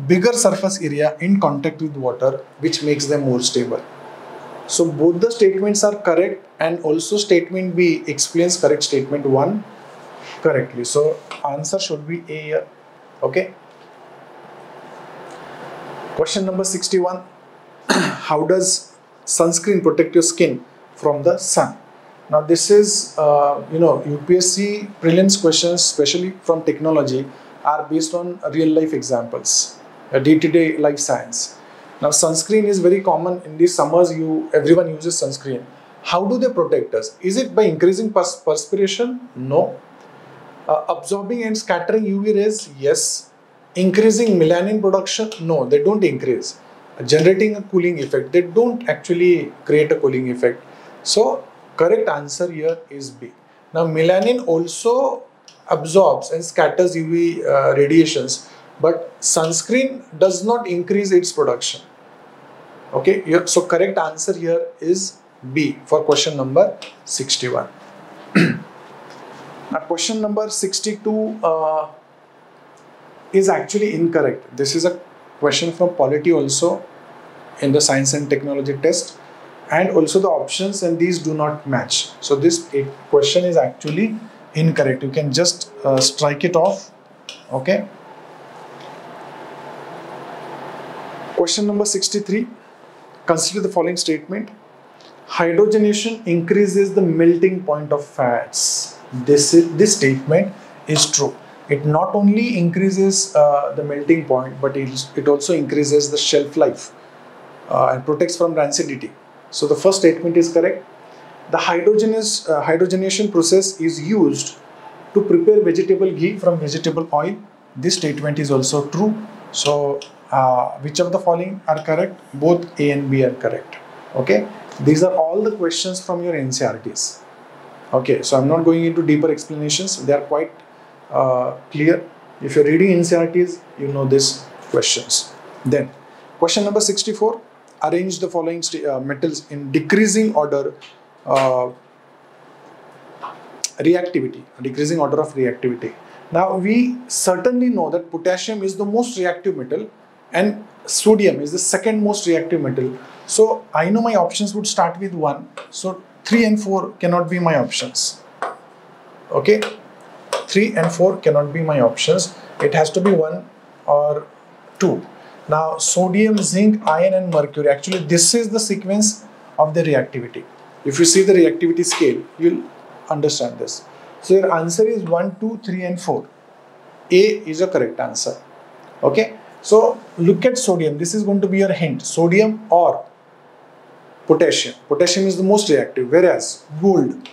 bigger surface area in contact with water, which makes them more stable. So both the statements are correct, and also statement B explains correct statement 1 correctly. So answer should be A here. Okay. Question number 61. How does sunscreen protect your skin from the sun? Now this is, UPSC prelims questions, especially from technology, are based on real life examples, day-to-day life science. Now sunscreen is very common in these summers. Everyone uses sunscreen. How do they protect us? Is it by increasing perspiration? No. Absorbing and scattering UV rays? Yes. Increasing melanin production? No, they don't increase. Generating a cooling effect? They don't actually create a cooling effect. So correct answer here is B. Now melanin also absorbs and scatters UV radiations, but sunscreen does not increase its production. Okay, so correct answer here is B for question number 61. Now question number 62 is actually incorrect. This is a question from polity also in the science and technology test, and also the options and these do not match. So this question is actually incorrect. You can just strike it off. Okay. Question number 63. Consider the following statement. Hydrogenation increases the melting point of fats. This statement is true. It not only increases the melting point, but it also increases the shelf life and protects from rancidity. So the first statement is correct. The hydrogenation process is used to prepare vegetable ghee from vegetable oil. This statement is also true. So which of the following are correct? Both A and B are correct. Okay. These are all the questions from your NCERTs. Okay. So I'm not going into deeper explanations. They are quite clear. If you're reading NCERTs, you know these questions. Then question number 64. Arrange the following metals in decreasing order reactivity. Decreasing order of reactivity. Now we certainly know that potassium is the most reactive metal and sodium is the second most reactive metal. So I know my options would start with 1. So 3 and 4 cannot be my options. Okay. 3 and 4 cannot be my options. It has to be 1 or 2. Now sodium, zinc, iron and mercury. Actually this is the sequence of the reactivity. If you see the reactivity scale, you'll understand this. So your answer is 1, 2, 3 and 4. A is a correct answer. Okay. So look at sodium. This is going to be your hint. Sodium or potassium. Potassium is the most reactive, whereas gold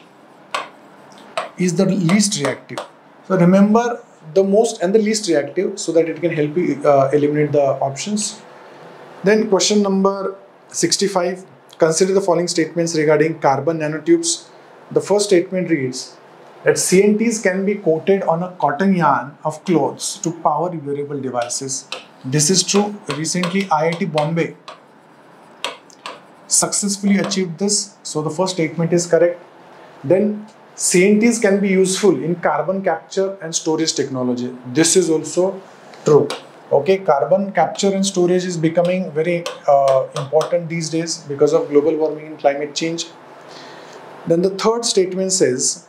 is the least reactive. So remember the most and the least reactive so that it can help you eliminate the options. Then question number 65. Consider the following statements regarding carbon nanotubes. The first statement reads that CNTs can be coated on a cotton yarn of clothes to power wearable devices. This is true. Recently IIT Bombay successfully achieved this. So the first statement is correct. Then CNTs can be useful in carbon capture and storage technology. This is also true. Okay, carbon capture and storage is becoming very important these days because of global warming and climate change. Then the third statement says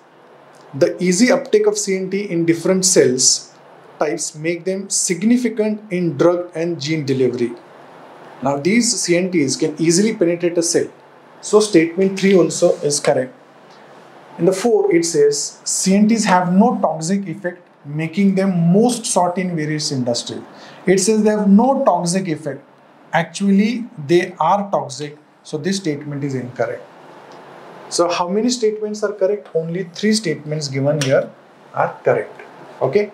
the easy uptake of CNT in different cells types make them significant in drug and gene delivery. Now these CNTs can easily penetrate a cell. So statement 3 also is correct. In the 4 it says CNTs have no toxic effect, making them most sought in various industries. It says they have no toxic effect. Actually they are toxic. So this statement is incorrect. So how many statements are correct? Only 3 statements given here are correct. Okay.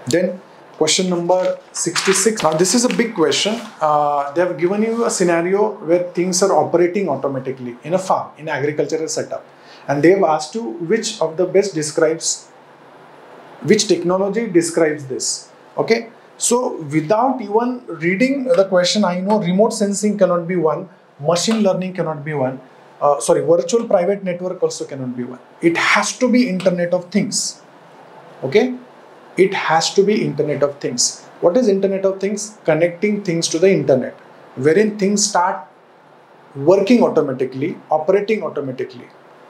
Then question number 66. Now this is a big question. They have given you a scenario where things are operating automatically in a farm, in agricultural setup. And they have asked you which of the best describes, which technology describes this. Okay. So without even reading the question, I know remote sensing cannot be one, machine learning cannot be one. Virtual private network also cannot be one. It has to be Internet of Things. Okay. It has to be Internet of Things. What is Internet of Things? Connecting things to the internet, wherein things start working automatically, operating automatically.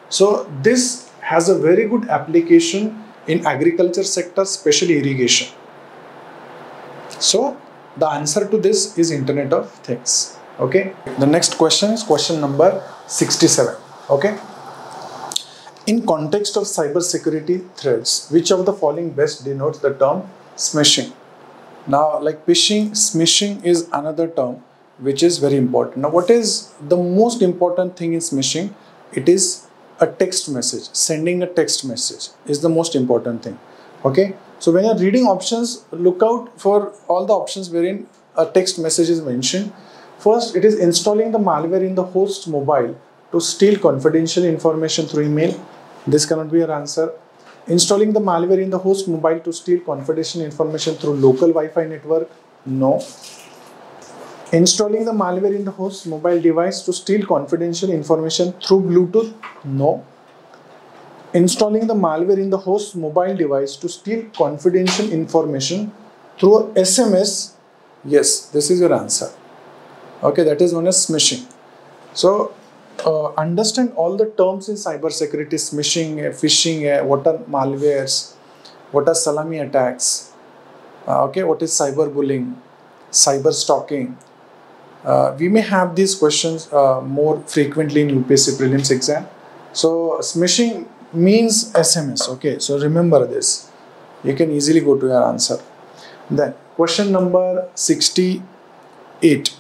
So this has a very good application in agriculture sector, especially irrigation. So the answer to this is Internet of Things. Okay. The next question is question number 67. Okay. In context of cybersecurity threats, which of the following best denotes the term smishing? Now, like phishing, smishing is another term which is very important. Now, what is the most important thing in smishing? It is a text message. Sending a text message is the most important thing. Okay. So when you're reading options, look out for all the options wherein a text message is mentioned. First, it is installing the malware in the host's mobile to steal confidential information through email. This cannot be your answer. Installing the malware in the host mobile to steal confidential information through local Wi-Fi network? No. Installing the malware in the host mobile device to steal confidential information through Bluetooth? No. Installing the malware in the host mobile device to steal confidential information through SMS? Yes, this is your answer. Okay, that is known as smishing. So, understand all the terms in cybersecurity: smishing, phishing, what are malwares, what are salami attacks, okay, what is cyberbullying, cyber stalking. We may have these questions more frequently in UPSC prelims exam. So, smishing means SMS. Okay, so remember this. You can easily go to your answer. Then, question number 68.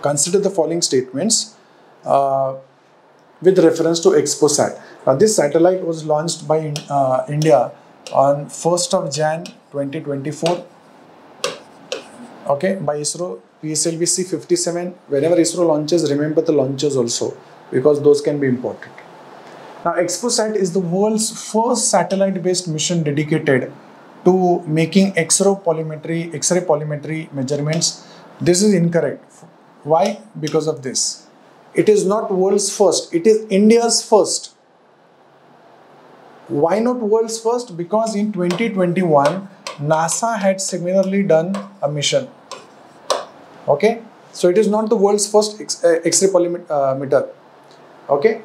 Consider the following statements with reference to Exposat. Now, this satellite was launched by India on 1st of Jan 2024. Okay, by ISRO, PSLV C-57. Whenever ISRO launches, remember the launches also, because those can be important. Now, Exposat is the world's first satellite-based mission dedicated to making X-ray polymetry measurements. This is incorrect. Why? Because of this. It is not world's first, it is India's first. Why not world's first? Because in 2021, NASA had similarly done a mission. Okay, so it is not the world's first X-ray polymeter. Okay,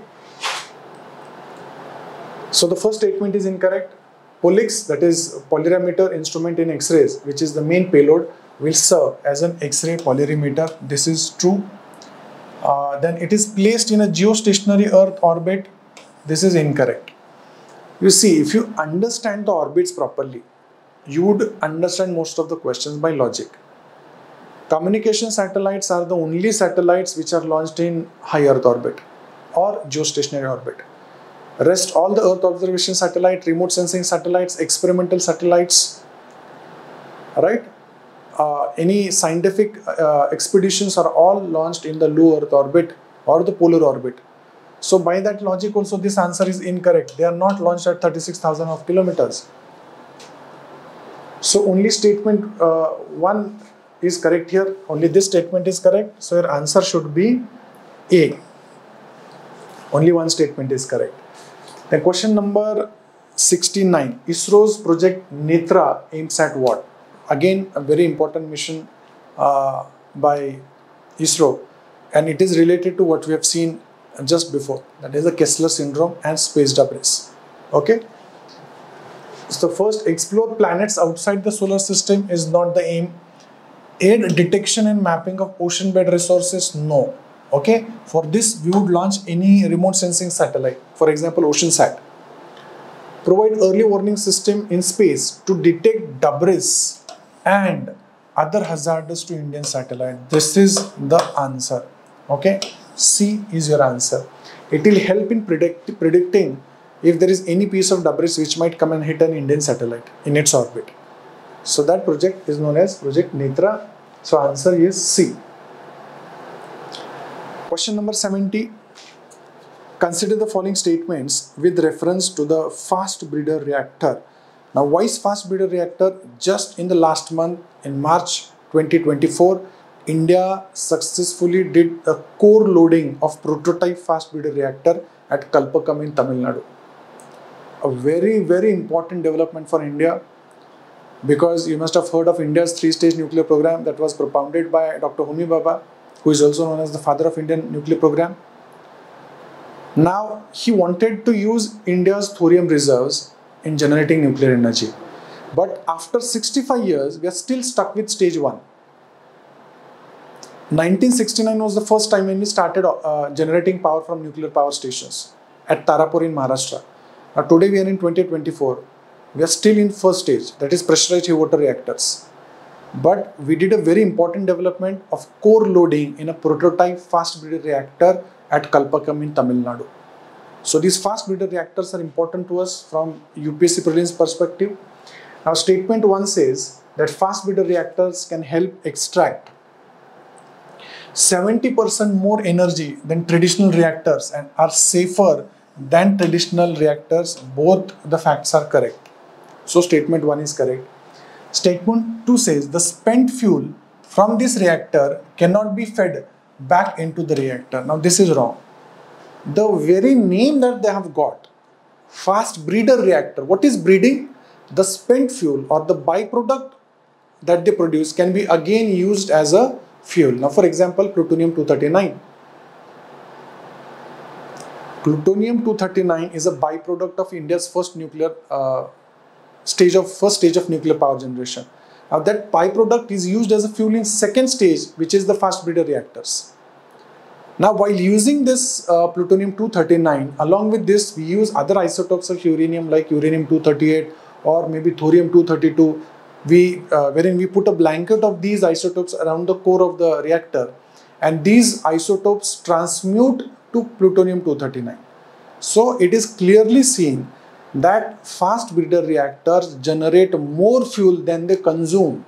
so the first statement is incorrect. POLIX, that is polarimeter instrument in X-rays, which is the main payload, will serve as an X-ray polarimeter. This is true. Then it is placed in a geostationary Earth orbit. This is incorrect. You see, if you understand the orbits properly, you would understand most of the questions by logic. Communication satellites are the only satellites which are launched in high Earth orbit or geostationary orbit. Rest all the Earth observation satellite, remote sensing satellites, experimental satellites, right? Any scientific expeditions are all launched in the low Earth orbit or the polar orbit. So by that logic also, this answer is incorrect. They are not launched at 36,000 of kilometers. So only statement 1 is correct here. Only this statement is correct. So your answer should be A. Only one statement is correct. Then question number 69. ISRO's project Netra aims at what? Again, a very important mission by ISRO, and it is related to what we have seen just before, that is the Kessler syndrome and space debris. Okay, so first, explore planets outside the solar system is not the aim. Aid detection and mapping of ocean bed resources? No. Okay, for this we would launch any remote sensing satellite, for example OceanSat. Provide early warning system in space to detect debris and other hazards to Indian satellite. This is the answer. Okay, C is your answer. It will help in predicting if there is any piece of debris which might come and hit an Indian satellite in its orbit. So that project is known as Project Netra. So answer is C. Question number 70. Consider the following statements with reference to the fast breeder reactor. Now, why is fast breeder reactor? Just in the last month, in March 2024, India successfully did a core loading of prototype fast breeder reactor at Kalpakam in Tamil Nadu. A very, very important development for India, because you must have heard of India's 3-stage nuclear program that was propounded by Dr. Homi Bhabha, who is also known as the father of Indian nuclear program. Now, he wanted to use India's thorium reserves in generating nuclear energy. But after 65 years, we are still stuck with stage 1. 1969 was the first time when we started generating power from nuclear power stations at Tarapur in Maharashtra. Now, today we are in 2024. We are still in first stage, that is pressurized heavy water reactors. But we did a very important development of core loading in a prototype fast breeder reactor at Kalpakam in Tamil Nadu. So these fast breeder reactors are important to us from UPSC prelims perspective. Now statement 1 says that fast breeder reactors can help extract 70% more energy than traditional reactors and are safer than traditional reactors. Both the facts are correct. So statement 1 is correct. Statement 2 says the spent fuel from this reactor cannot be fed back into the reactor. Now this is wrong. The very name that they have got, fast breeder reactor, what is breeding? The spent fuel or the byproduct that they produce can be again used as a fuel. Now for example, plutonium-239. Plutonium-239 is a byproduct of India's first stage of nuclear power generation. Now that byproduct is used as a fuel in second stage, which is the fast breeder reactors. Now while using this plutonium-239, along with this we use other isotopes of uranium like uranium-238 or maybe thorium-232, wherein we put a blanket of these isotopes around the core of the reactor, and these isotopes transmute to plutonium-239. So it is clearly seen that fast breeder reactors generate more fuel than they consume.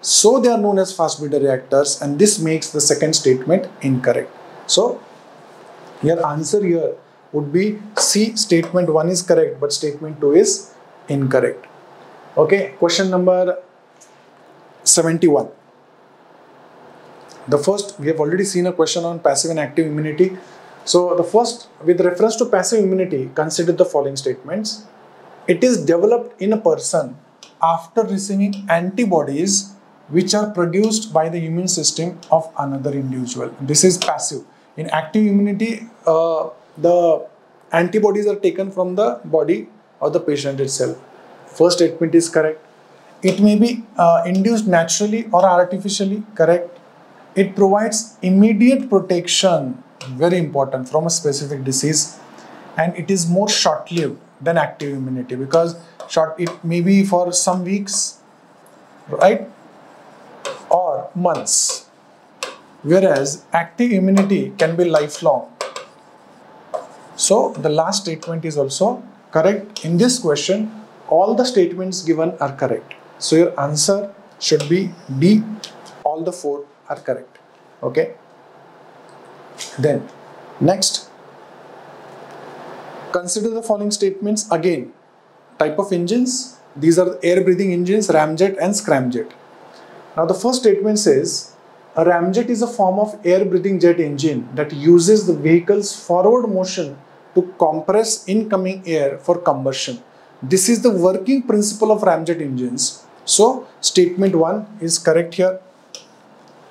So they are known as fast breeder reactors, and this makes the second statement incorrect. So your answer here would be C, statement 1 is correct, but statement 2 is incorrect. Okay, question number 71. The first, we have already seen a question on passive and active immunity. So the first, with reference to passive immunity, consider the following statements. It is developed in a person after receiving antibodies which are produced by the immune system of another individual. This is passive. In active immunity, the antibodies are taken from the body of the patient itself. First statement is correct. It may be induced naturally or artificially, correct. It provides immediate protection, very important, from a specific disease, and it is more short-lived than active immunity because it may be for some weeks, right, or months, whereas active immunity can be lifelong. So the last statement is also correct. In this question, all the statements given are correct. So your answer should be D. All the 4 are correct. Okay. Then next, consider the following statements again. Type of engines. These are air breathing engines, ramjet and scramjet. Now the first statement says a ramjet is a form of air breathing jet engine that uses the vehicle's forward motion to compress incoming air for combustion. This is the working principle of ramjet engines. So statement 1 is correct here.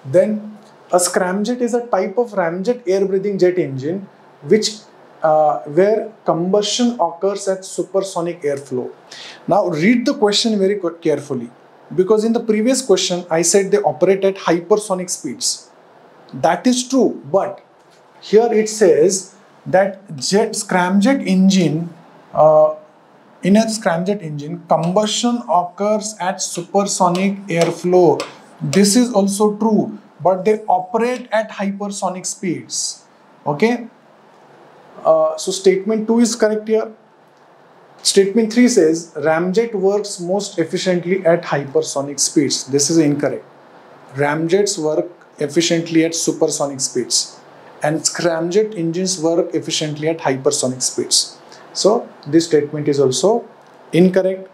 Then a scramjet is a type of ramjet air breathing jet engine where combustion occurs at supersonic airflow. Now read the question very carefully, because in the previous question I said they operate at hypersonic speeds. That is true, but here it says that scramjet engine, in a scramjet engine, combustion occurs at supersonic airflow. This is also true, but they operate at hypersonic speeds. Okay. So statement 2 is correct here. Statement 3 says ramjet works most efficiently at hypersonic speeds. This is incorrect. Ramjets work efficiently at supersonic speeds, and scramjet engines work efficiently at hypersonic speeds. So this statement is also incorrect.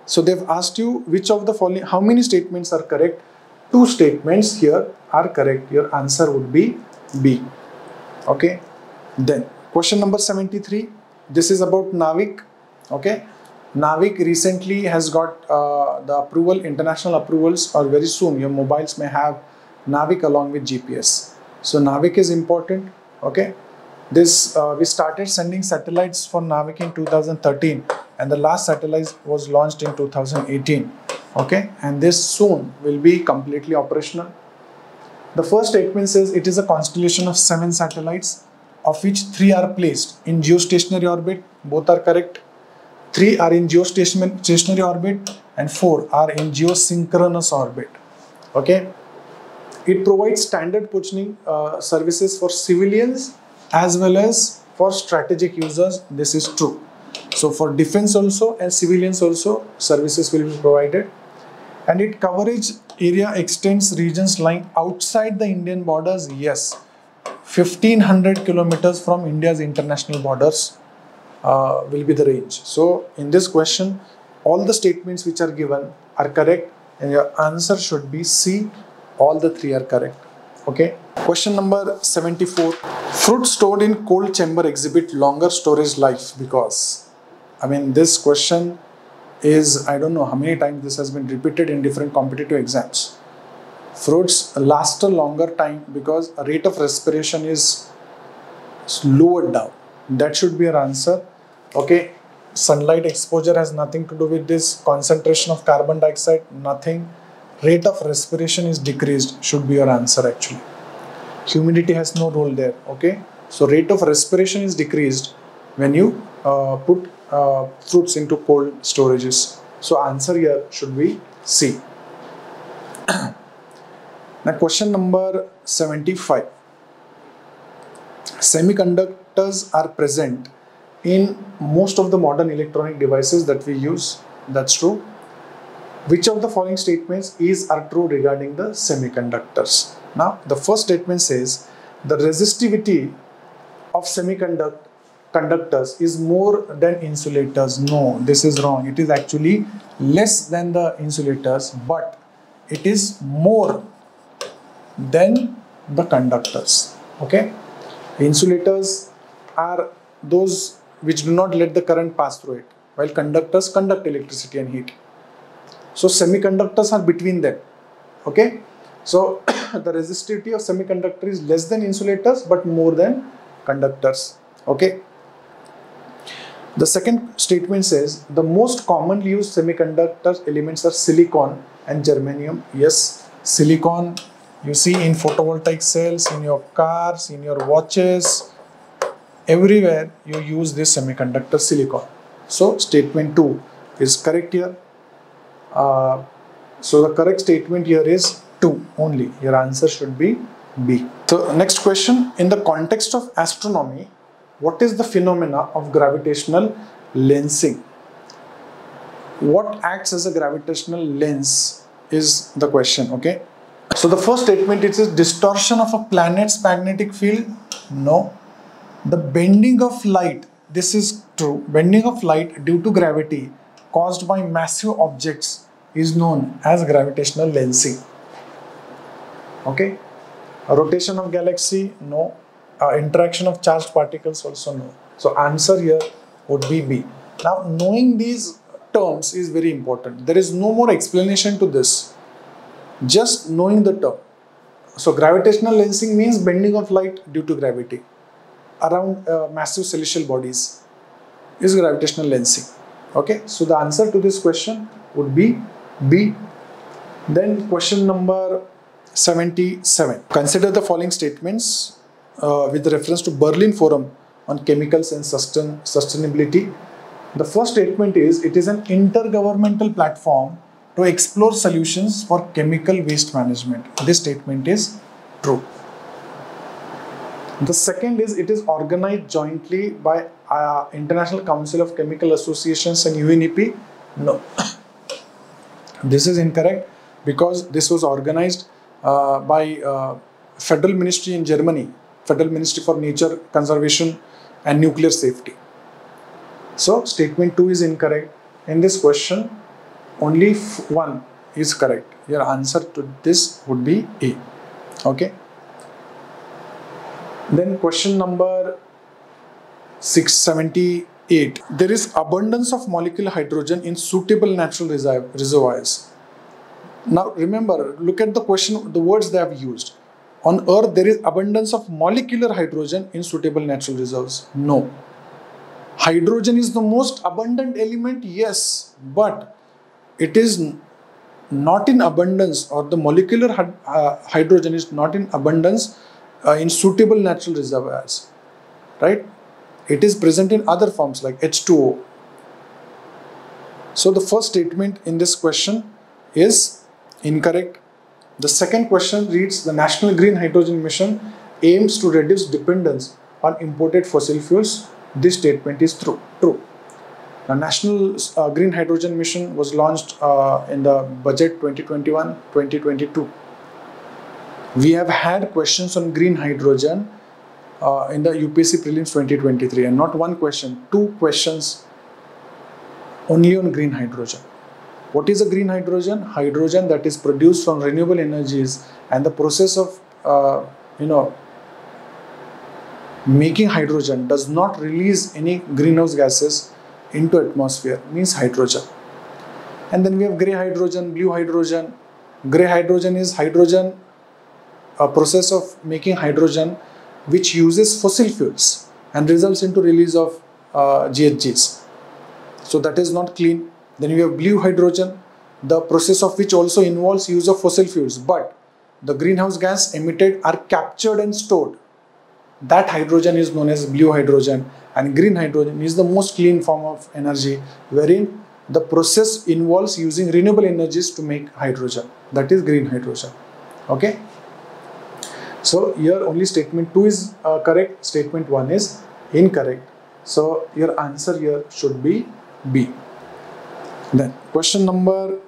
So they've asked you which of the following, how many statements are correct? 2 statements here are correct. Your answer would be B. Okay. Then question number 73. This is about NAVIC. Okay. NAVIC recently has got the approval, international approvals, or very soon your mobiles may have NAVIC along with GPS. So NAVIC is important. Okay. This we started sending satellites for NAVIC in 2013, and the last satellite was launched in 2018. Okay, and this soon will be completely operational. The first statement says it is a constellation of 7 satellites, of which 3 are placed in geostationary orbit. Both are correct. 3 are in geostationary orbit and 4 are in geosynchronous orbit. Okay. It provides standard positioning services for civilians as well as for strategic users. This is true. So for defense also and civilians also, services will be provided. And its coverage area extends regions lying outside the Indian borders. Yes. 1500 kilometers from India's international borders will be the range. So in this question, all the statements which are given are correct and your answer should be C. All the three are correct. Okay. Question number 74. Fruit stored in cold chamber exhibit longer storage life because, I mean, this question is, I don't know how many times this has been repeated in different competitive exams. Fruits last a longer time because a rate of respiration is lowered down. That should be your answer. Okay. Sunlight exposure has nothing to do with this. Concentration of carbon dioxide, nothing. Rate of respiration is decreased, should be your answer actually. Humidity has no role there. Okay. So rate of respiration is decreased when you put fruits into cold storages. So answer here should be C. Now question number 75. Semiconductors are present in most of the modern electronic devices that we use. That's true. Which of the following statements are true regarding the semiconductors? Now, the first statement says the resistivity of semiconductors is more than insulators. No, this is wrong. It is actually less than the insulators, but it is more than the conductors. Okay? Insulators are those which do not let the current pass through it, while conductors conduct electricity and heat. So semiconductors are between them. Okay, so the resistivity of semiconductor is less than insulators but more than conductors. Okay. The second statement says the most commonly used semiconductor elements are silicon and germanium. Yes, silicon you see in photovoltaic cells, in your cars, in your watches, everywhere you use this semiconductor silicon. So statement 2 is correct here. So the correct statement here is 2 only. Your answer should be B. So next question, in the context of astronomy, what is the phenomena of gravitational lensing? What acts as a gravitational lens is the question. Okay. So the first statement, it is distortion of a planet's magnetic field. No. The bending of light, this is true. Bending of light due to gravity caused by massive objects is known as gravitational lensing. Okay. A rotation of galaxy, no. Interaction of charged particles, also no. So answer here would be B. Now knowing these terms is very important. There is no more explanation to this. Just knowing the term. So gravitational lensing means bending of light due to gravity around massive celestial bodies is gravitational lensing. Okay, so the answer to this question would be B. Then question number 77. Consider the following statements with reference to Berlin Forum on Chemicals and Sustainability. The first statement is, it is an intergovernmental platform to explore solutions for chemical waste management. This statement is true. The second is, it is organized jointly by International Council of Chemical Associations and UNEP. No. This is incorrect because this was organized by Federal Ministry in Germany, Federal Ministry for Nature Conservation and Nuclear Safety. So statement 2 is incorrect. In this question, only 1 is correct. Your answer to this would be A. Okay. Then question number 678. There is abundance of molecular hydrogen in suitable natural reservoirs. Now remember, look at the question, the words they have used. On Earth, there is abundance of molecular hydrogen in suitable natural reserves. No. Hydrogen is the most abundant element, yes, but it is not in abundance, or the molecular hydrogen is not in abundance in suitable natural reservoirs, right? It is present in other forms like H2O. So the first statement in this question is incorrect. The second question reads, the National Green Hydrogen Mission aims to reduce dependence on imported fossil fuels. This statement is true. The National Green Hydrogen Mission was launched in the budget 2021-2022. We have had questions on green hydrogen in the UPSC Prelims 2023, and not one question, two questions only on green hydrogen. What is a green hydrogen? Hydrogen that is produced from renewable energies, and the process of making hydrogen does not release any greenhouse gases into atmosphere, means hydrogen. And then we have grey hydrogen, blue hydrogen. Grey hydrogen is hydrogen, a process of making hydrogen which uses fossil fuels and results into release of GHGs. So that is not clean. Then we have blue hydrogen, the process of which also involves use of fossil fuels, but the greenhouse gas emitted are captured and stored. That hydrogen is known as blue hydrogen, and green hydrogen is the most clean form of energy, wherein the process involves using renewable energies to make hydrogen. That is green hydrogen. Okay. So here only statement 2 is correct, statement 1 is incorrect. So your answer here should be B. Then question number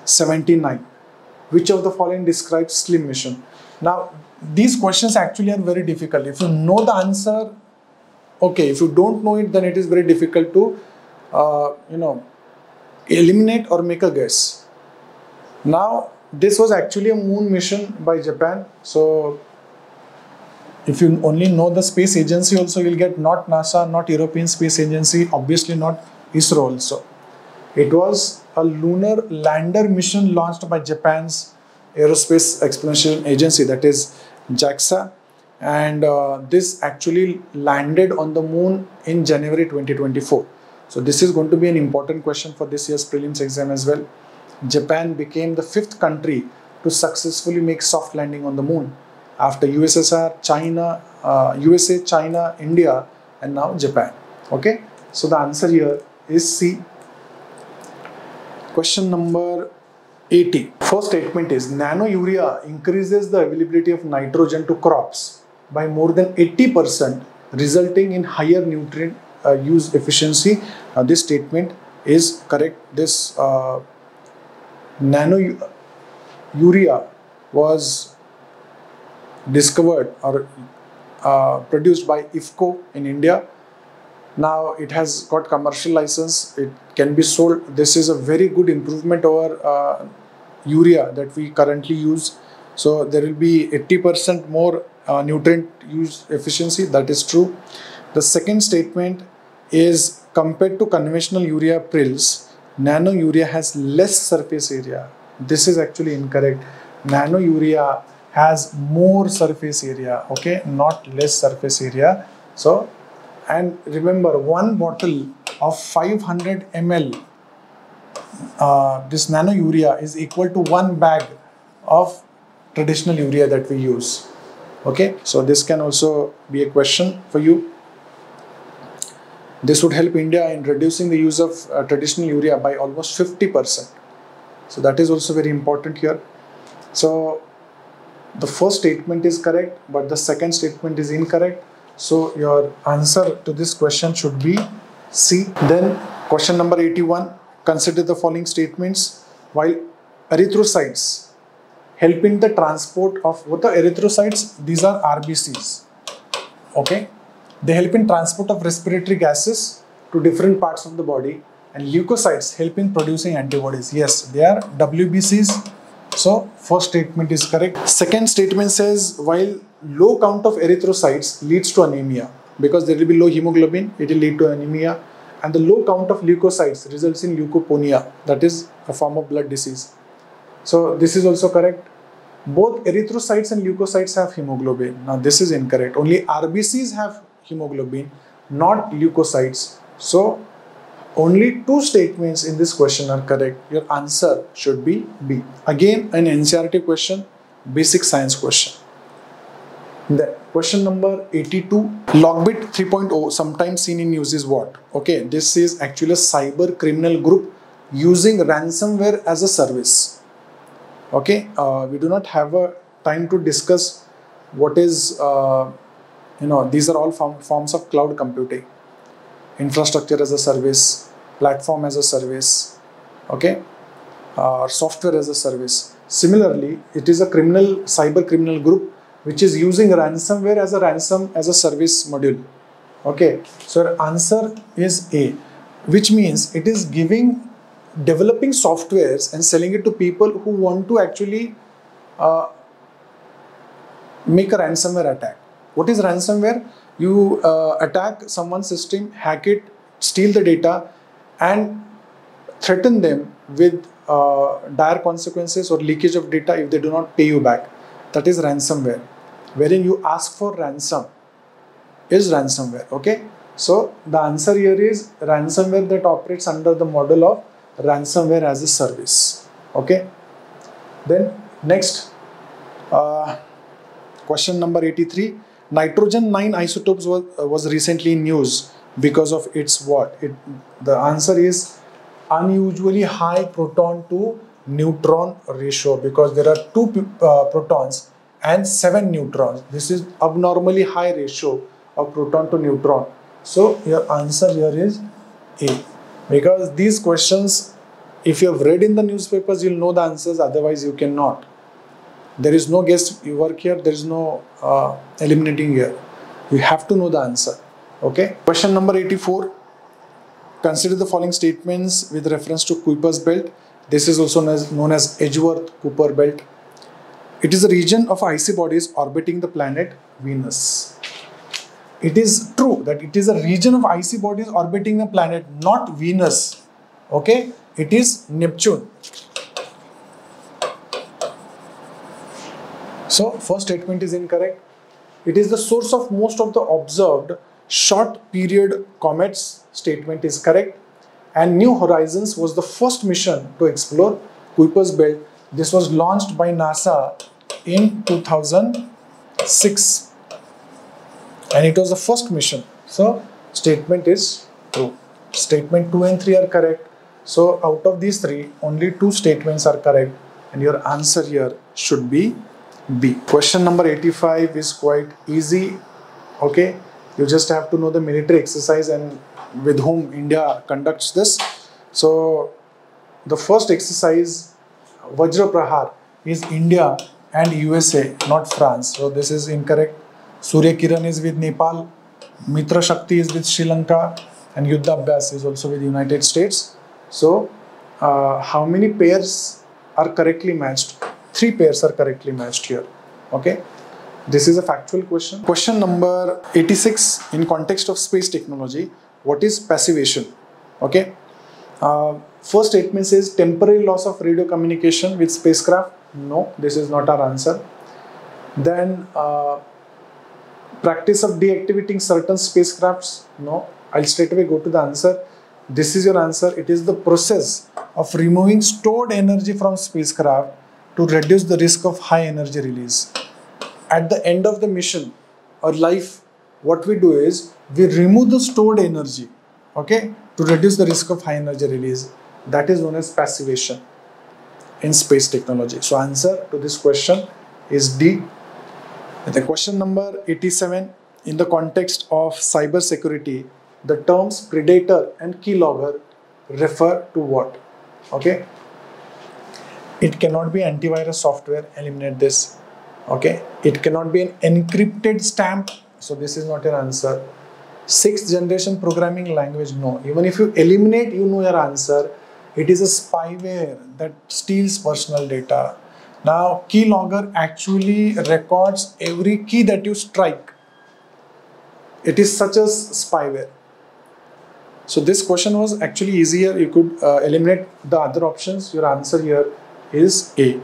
79. Which of the following describes SLIM mission? Now these questions actually are very difficult. If you know the answer, okay. If you don't know it, then it is very difficult to eliminate or make a guess. Now this was actually a moon mission by Japan. So if you only know the space agency also, you will get not NASA, not European Space Agency, obviously not ISRO also. It was a lunar lander mission launched by Japan's Aerospace Exploration Agency, that is JAXA, and this actually landed on the moon in January 2024. So this is going to be an important question for this year's prelims exam as well. Japan became the 5th country to successfully make soft landing on the moon after USSR, China, USA, China, India, and now Japan. Okay, so the answer here is C. Question number 80. First statement is nano urea increases the availability of nitrogen to crops by more than 80%, resulting in higher nutrient use efficiency. This statement is correct. This nano urea was discovered or produced by IFFCO in India. Now it has got commercial license. It can be sold. This is a very good improvement over urea that we currently use. So there will be 80% more nutrient use efficiency. That is true. The second statement is compared to conventional urea prills, nano urea has less surface area. This is actually incorrect. Nano urea has more surface area, okay, not less surface area. So, and remember, one bottle of 500 ml this nano urea is equal to one bag of traditional urea that we use. Okay, so this can also be a question for you. This would help India in reducing the use of traditional urea by almost 50%. So that is also very important here. So the first statement is correct, but the second statement is incorrect. So your answer to this question should be C. Then question number 81. Consider the following statements. While erythrocytes help in the transport of what are erythrocytes? These are RBCs. Okay. They help in transport of respiratory gases to different parts of the body, and leukocytes help in producing antibodies. Yes, they are WBCs. So first statement is correct. Second statement says while low count of erythrocytes leads to anemia, because there will be low hemoglobin, it will lead to anemia, and the low count of leukocytes results in leukopenia, that is a form of blood disease. So this is also correct. Both erythrocytes and leukocytes have hemoglobin. Now this is incorrect. Only RBCs have hemoglobin, not leukocytes. So only two statements in this question are correct. Your answer should be B. Again, an NCERT question, basic science question. Then question number 82. Logbit 3.0, sometimes seen in news, is what? Okay, this is actually a cyber criminal group using ransomware as a service. Okay, we do not have a time to discuss what is, these are all forms of cloud computing. Infrastructure as a service, platform as a service, okay, software as a service. Similarly, it is a cyber criminal group which is using ransomware as a service module. Okay, so answer is A, which means it is developing softwares and selling it to people who want to actually make a ransomware attack. What is ransomware? You attack someone's system, hack it, steal the data, and threaten them with dire consequences or leakage of data if they do not pay you back. That is ransomware. Wherein you ask for ransom is ransomware. Okay, so the answer here is ransomware that operates under the model of ransomware as a service. Okay, then next question number 83. Nitrogen 9 isotopes was recently in news because of its what? The answer is unusually high proton to neutron ratio, because there are 2 protons and 7 neutrons. This is abnormally high ratio of proton to neutron. So your answer here is A, because these questions, if you have read in the newspapers, you'll know the answers, otherwise you cannot. There is no guess work here, there is no eliminating here. You have to know the answer. Okay. Question number 84. Consider the following statements with reference to Kuiper's belt. This is also known as Edgeworth-Kuiper belt. It is a region of icy bodies orbiting the planet Venus. It is true that it is a region of icy bodies orbiting the planet, not Venus. Okay, it is Neptune. So first statement is incorrect. It is the source of most of the observed short period comets. Statement is correct. And New Horizons was the first mission to explore Kuiper's belt. This was launched by NASA in 2006. And it was the first mission. So statement is true. Statement 2 and 3 are correct. So out of these 3, only 2 statements are correct. And your answer here should be B. Question number 85 is quite easy. Okay. You just have to know the military exercise and with whom India conducts this. So the first exercise, Vajra Prahar, is India and USA, not France. So this is incorrect. Surya Kiran is with Nepal, Mitra Shakti is with Sri Lanka, and Yuddha Abhyas is also with the United States. So how many pairs are correctly matched? 3 pairs are correctly matched here. Okay, this is a factual question. Question number 86. In context of space technology, what is passivation? Okay, first statement says temporary loss of radio communication with spacecraft. No, this is not our answer. Then practice of deactivating certain spacecrafts. No, I'll straight away go to the answer. This is your answer. It is the process of removing stored energy from spacecraft to reduce the risk of high energy release. At the end of the mission or life, what we do is we remove the stored energy, okay, to reduce the risk of high energy release. That is known as passivation in space technology. So answer to this question is D. The question number 87. In the context of cyber security, the terms predator and keylogger refer to what? Okay. It cannot be antivirus software. Eliminate this. Okay. It cannot be an encrypted stamp. So this is not your answer. 6th generation programming language. No. Even if you eliminate, you know your answer. It is a spyware that steals personal data. Now, keylogger actually records every key that you strike. It is such as spyware. So this question was actually easier. You could eliminate the other options. Your answer here is A.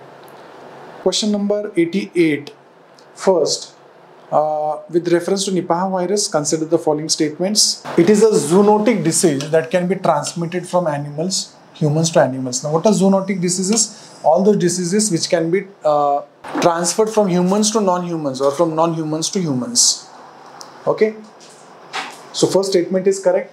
Question number 88. First, with reference to Nipah virus, consider the following statements. It is a zoonotic disease that can be transmitted from animals, humans to animals. Now, what are zoonotic diseases? All those diseases which can be transferred from humans to non-humans or from non-humans to humans. Okay. So first statement is correct.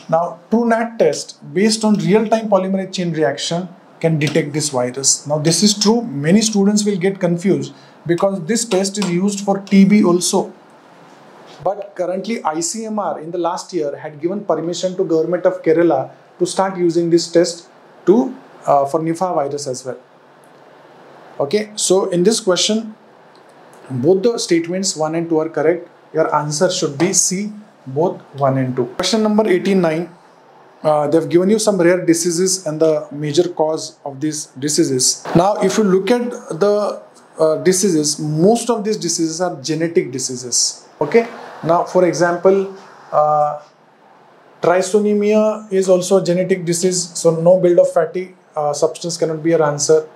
Now, TrueNAT test based on real-time polymerase chain reaction can detect this virus. Now, this is true. Many students will get confused because this test is used for TB also. But currently, ICMR in the last year had given permission to government of Kerala to start using this test to for Nipah virus as well. Okay. So in this question, Both the statements 1 and 2 are correct. Your answer should be C, both 1 and 2. Question number 89. They have given you some rare diseases and the major cause of these diseases. Now, if you look at the diseases, most of these diseases are genetic diseases. Okay. Now, for example, trisonemia is also a genetic disease, so no build of fatty substance cannot be your answer.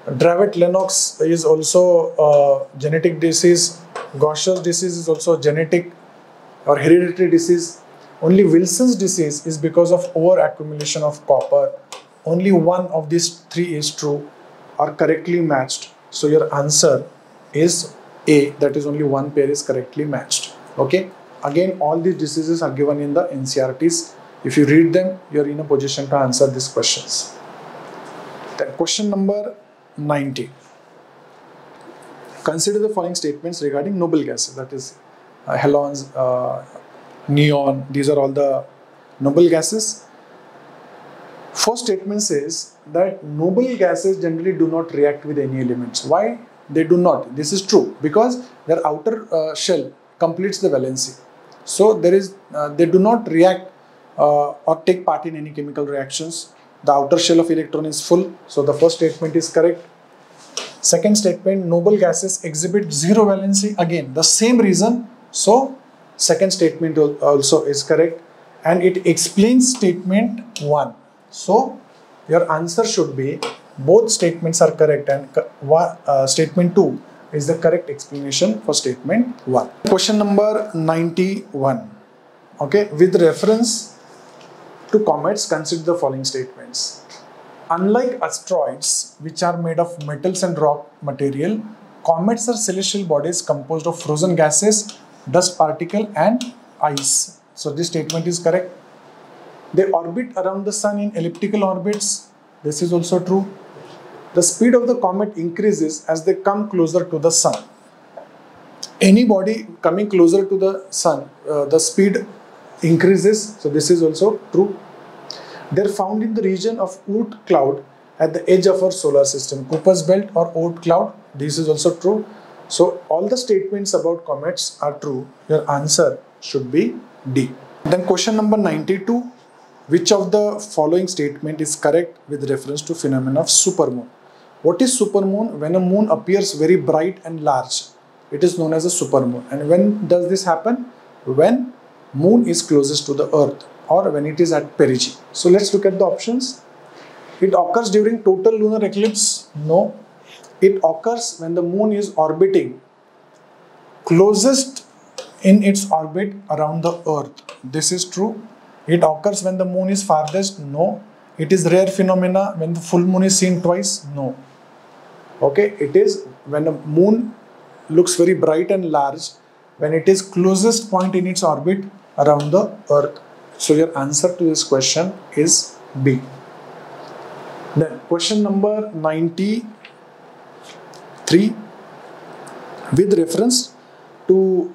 Dravet-Lennox is also a genetic disease. Gaucher's disease is also genetic or hereditary disease. Only Wilson's disease is because of over-accumulation of copper. Only one of these three is true or correctly matched. So your answer is A, that is only one pair is correctly matched. Okay. Again, all these diseases are given in the NCERTs. If you read them, you are in a position to answer these questions. Then question number 90. Consider the following statements regarding noble gases, that is halogens, neon, these are all the noble gases. First statement says that noble gases generally do not react with any elements. Why they do not? This is true because their outer shell completes the valency. So there is they do not react or take part in any chemical reactions. The outer shell of electron is full. So the first statement is correct. Second statement, noble gases exhibit zero valency. Again, the same reason. So second statement also is correct. And it explains statement 1. So your answer should be both statements are correct and statement 2 is the correct explanation for statement 1. Question number 91. Okay, with reference to comets, consider the following statements. Unlike asteroids, which are made of metals and rock material, comets are celestial bodies composed of frozen gases, dust particle and ice. So this statement is correct. They orbit around the sun in elliptical orbits. This is also true. The speed of the comet increases as they come closer to the sun. Any body coming closer to the sun, the speed increases. So this is also true. They are found in the region of Oort cloud at the edge of our solar system. Kuiper's belt or Oort cloud, this is also true. So all the statements about comets are true. Your answer should be D. Then question number 92. Which of the following statement is correct with reference to phenomena of supermoon? What is supermoon? When a moon appears very bright and large, it is known as a supermoon. And when does this happen? When moon is closest to the earth or when it is at perigee. So let's look at the options. It occurs during total lunar eclipse? No. It occurs when the moon is orbiting closest in its orbit around the earth. This is true. It occurs when the moon is farthest? No. It is rare phenomena when the full moon is seen twice? No. Okay, it is when the moon looks very bright and large when it is closest point in its orbit around the earth. So your answer to this question is B. Then question number 93. With reference to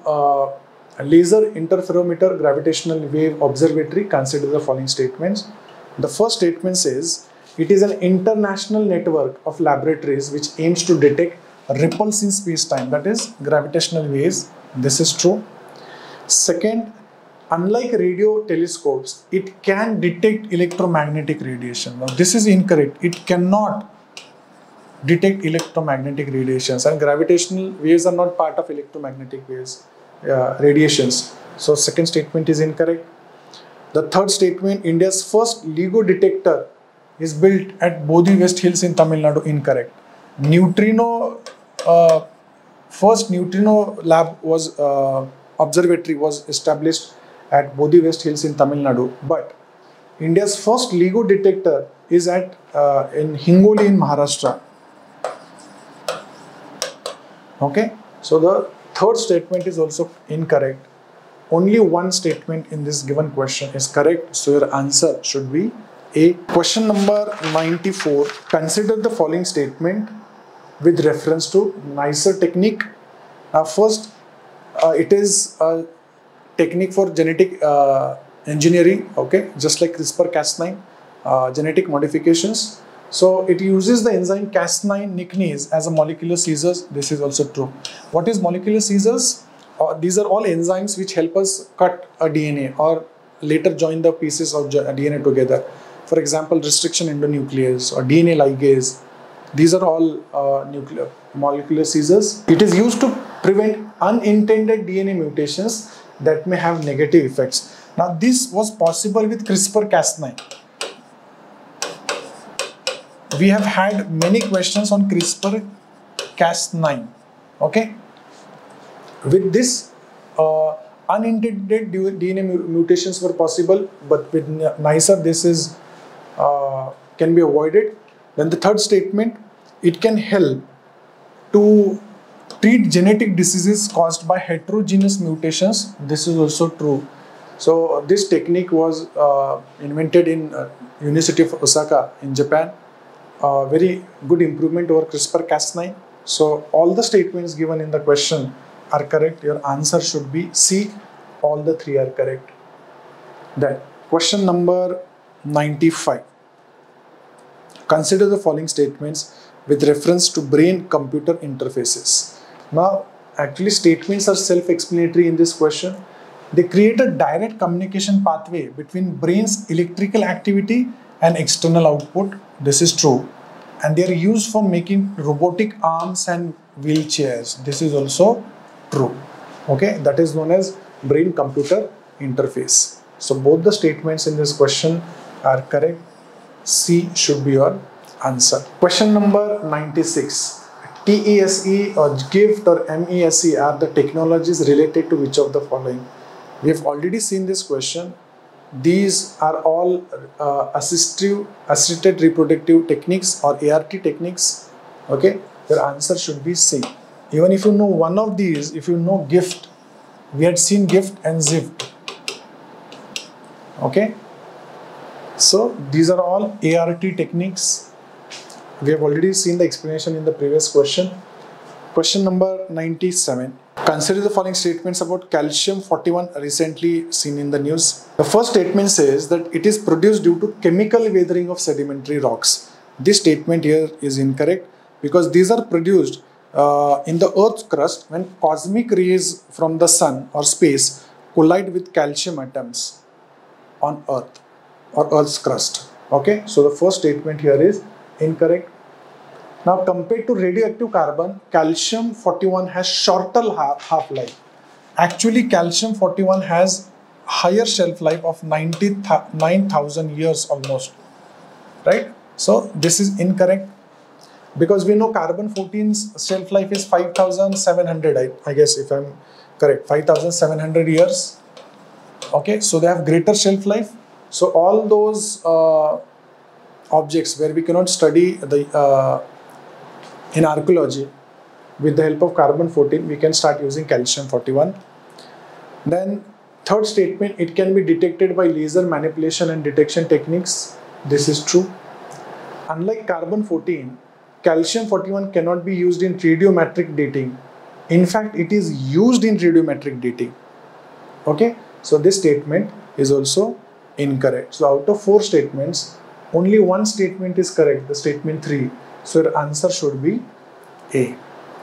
laser interferometer gravitational wave observatory, consider the following statements. The first statement says it is an international network of laboratories which aims to detect ripples in space-time, that is gravitational waves. This is true. Second, unlike radio telescopes, it can detect electromagnetic radiation. Now this is incorrect. It cannot detect electromagnetic radiations, and gravitational waves are not part of electromagnetic waves radiations. So second statement is incorrect. The third statement, India's first LIGO detector is built at Bodhi West Hills in Tamil Nadu. Incorrect. First neutrino lab was observatory was established at Bodhi West Hills in Tamil Nadu, but India's first LIGO detector is at in Hingoli in Maharashtra. Okay, so the third statement is also incorrect. Only one statement in this given question is correct, so your answer should be A. Question number 94. Consider the following statement with reference to NICER technique. First, it is a technique for genetic engineering, okay, just like CRISPR-Cas9, genetic modifications. So it uses the enzyme Cas9 nicnase as a molecular scissors. This is also true. What is molecular scissors? These are all enzymes which help us cut a DNA or later join the pieces of DNA together. For example, restriction endonuclease or DNA ligase. These are all molecular scissors. It is used to prevent unintended DNA mutations that may have negative effects. Now this was possible with CRISPR-Cas9. We have had many questions on CRISPR-Cas9. Okay. With this, unintended DNA mutations were possible, but with NICER this is can be avoided. Then the third statement, it can help to treat genetic diseases caused by heterogeneous mutations. This is also true. So this technique was invented in University of Osaka in Japan. Very good improvement over CRISPR-Cas9. So all the statements given in the question are correct. Your answer should be C. All the three are correct. Then question number 95. Consider the following statements with reference to brain-computer interfaces. Now, actually statements are self-explanatory in this question. They create a direct communication pathway between brain's electrical activity and external output. This is true. And they are used for making robotic arms and wheelchairs. This is also true. Okay, that is known as brain-computer interface. So both the statements in this question are correct. C should be your answer. Question number 96. TESE or GIFT or MESE are the technologies related to which of the following? We have already seen this question. These are all assisted reproductive techniques or ART techniques. Okay, your answer should be C. Even if you know one of these, if you know GIFT, we had seen GIFT and ZIFT. Okay, so these are all ART techniques. We have already seen the explanation in the previous question. Question number 97. Consider the following statements about calcium-41 recently seen in the news. The first statement says that it is produced due to chemical weathering of sedimentary rocks. This statement here is incorrect because these are produced in the Earth's crust when cosmic rays from the sun or space collide with calcium atoms on Earth or Earth's crust. Okay, so the first statement here is incorrect. Now, compared to radioactive carbon, calcium-41 has shorter half-life. Actually, calcium-41 has higher shelf life of 99,000 years almost. Right? So, this is incorrect because we know carbon-14's shelf life is 5,700, I guess, if I'm correct, 5,700 years. Okay, so they have greater shelf life. So, all those objects where we cannot study the in archaeology, with the help of carbon-14, we can start using calcium-41. Then, third statement, it can be detected by laser manipulation and detection techniques. This is true. Unlike carbon-14, calcium-41 cannot be used in radiometric dating. In fact, it is used in radiometric dating. Okay, so this statement is also incorrect. So, out of 4 statements, only one statement is correct, the statement 3. So your answer should be A.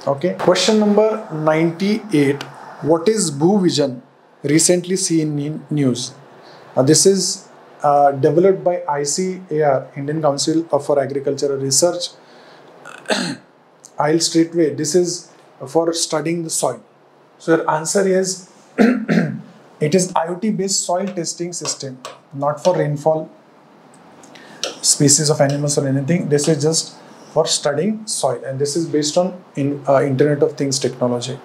Okay. Question number 98. What is Bhu Vision recently seen in news? This is developed by ICAR, Indian Council for Agricultural Research. I'll straightway. This is for studying the soil. So your answer is it is IoT based soil testing system, not for rainfall, species of animals or anything. This is just for studying soil, and this is based on Internet of Things technology.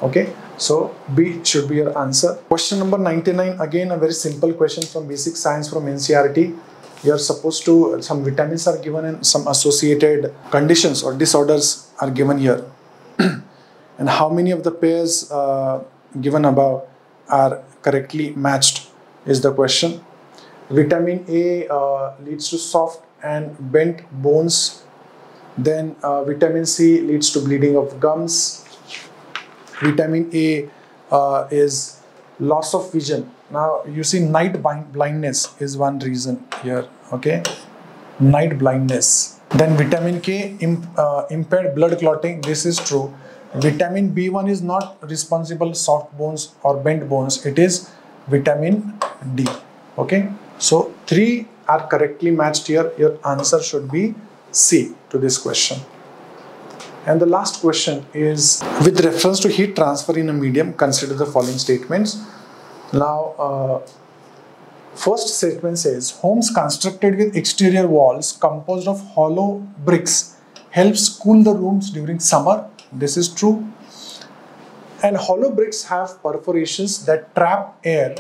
Okay, so B should be your answer. Question number 99, again a very simple question from basic science from NCERT. You are supposed to, some vitamins are given and some associated conditions or disorders are given here. And how many of the pairs given above are correctly matched is the question. Vitamin A leads to soft and bent bones. Then vitamin C leads to bleeding of gums. Vitamin A is loss of vision. Now you see night blindness is one reason here. Okay, night blindness. Then vitamin K impaired blood clotting. This is true. Vitamin B1 is not responsible soft bones or bent bones. It is vitamin D. Okay. So 3 are correctly matched here. Your answer should be C to this question. And the last question is with reference to heat transfer in a medium, consider the following statements. Now, first statement says homes constructed with exterior walls composed of hollow bricks helps cool the rooms during summer. This is true. And hollow bricks have perforations that trap air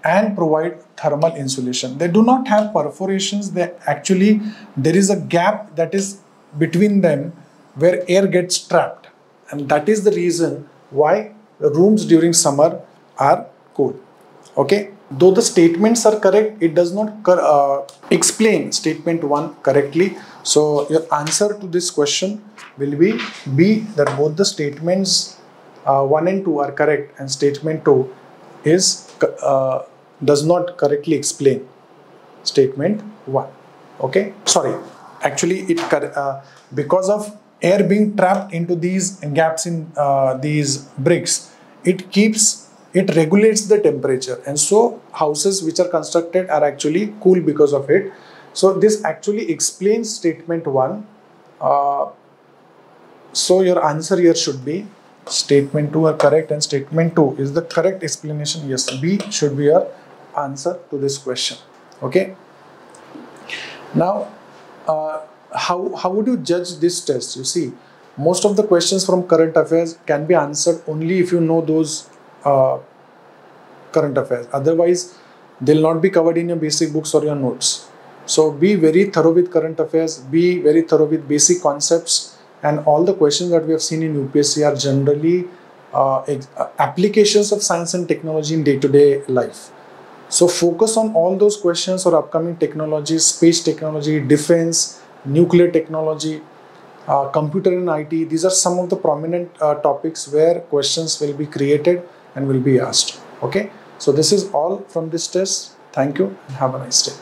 and provide thermal insulation. They do not have perforations. There is a gap that is between them where air gets trapped, and that is the reason why the rooms during summer are cool. Okay. Though the statements are correct, it does not explain statement 1 correctly. So your answer to this question will be B, that both the statements 1 and 2 are correct, and statement 2 is does not correctly explain statement 1. Okay, sorry, actually it because of air being trapped into these gaps in these bricks, it regulates the temperature, and so houses which are constructed are actually cool because of it. So this actually explains statement 1. So your answer here should be statement 2 are correct, and statement 2 is the correct explanation. Yes, B should be your answer to this question. Okay. Now, how would you judge this test? You see, most of the questions from current affairs can be answered only if you know those current affairs. Otherwise, they'll not be covered in your basic books or your notes. So be very thorough with current affairs, be very thorough with basic concepts, and all the questions that we have seen in UPSC are generally applications of science and technology in day-to-day life. So focus on all those questions or upcoming technologies, space technology, defense, nuclear technology, computer and IT. These are some of the prominent topics where questions will be created and will be asked. Okay. So this is all from this test. Thank you and have a nice day.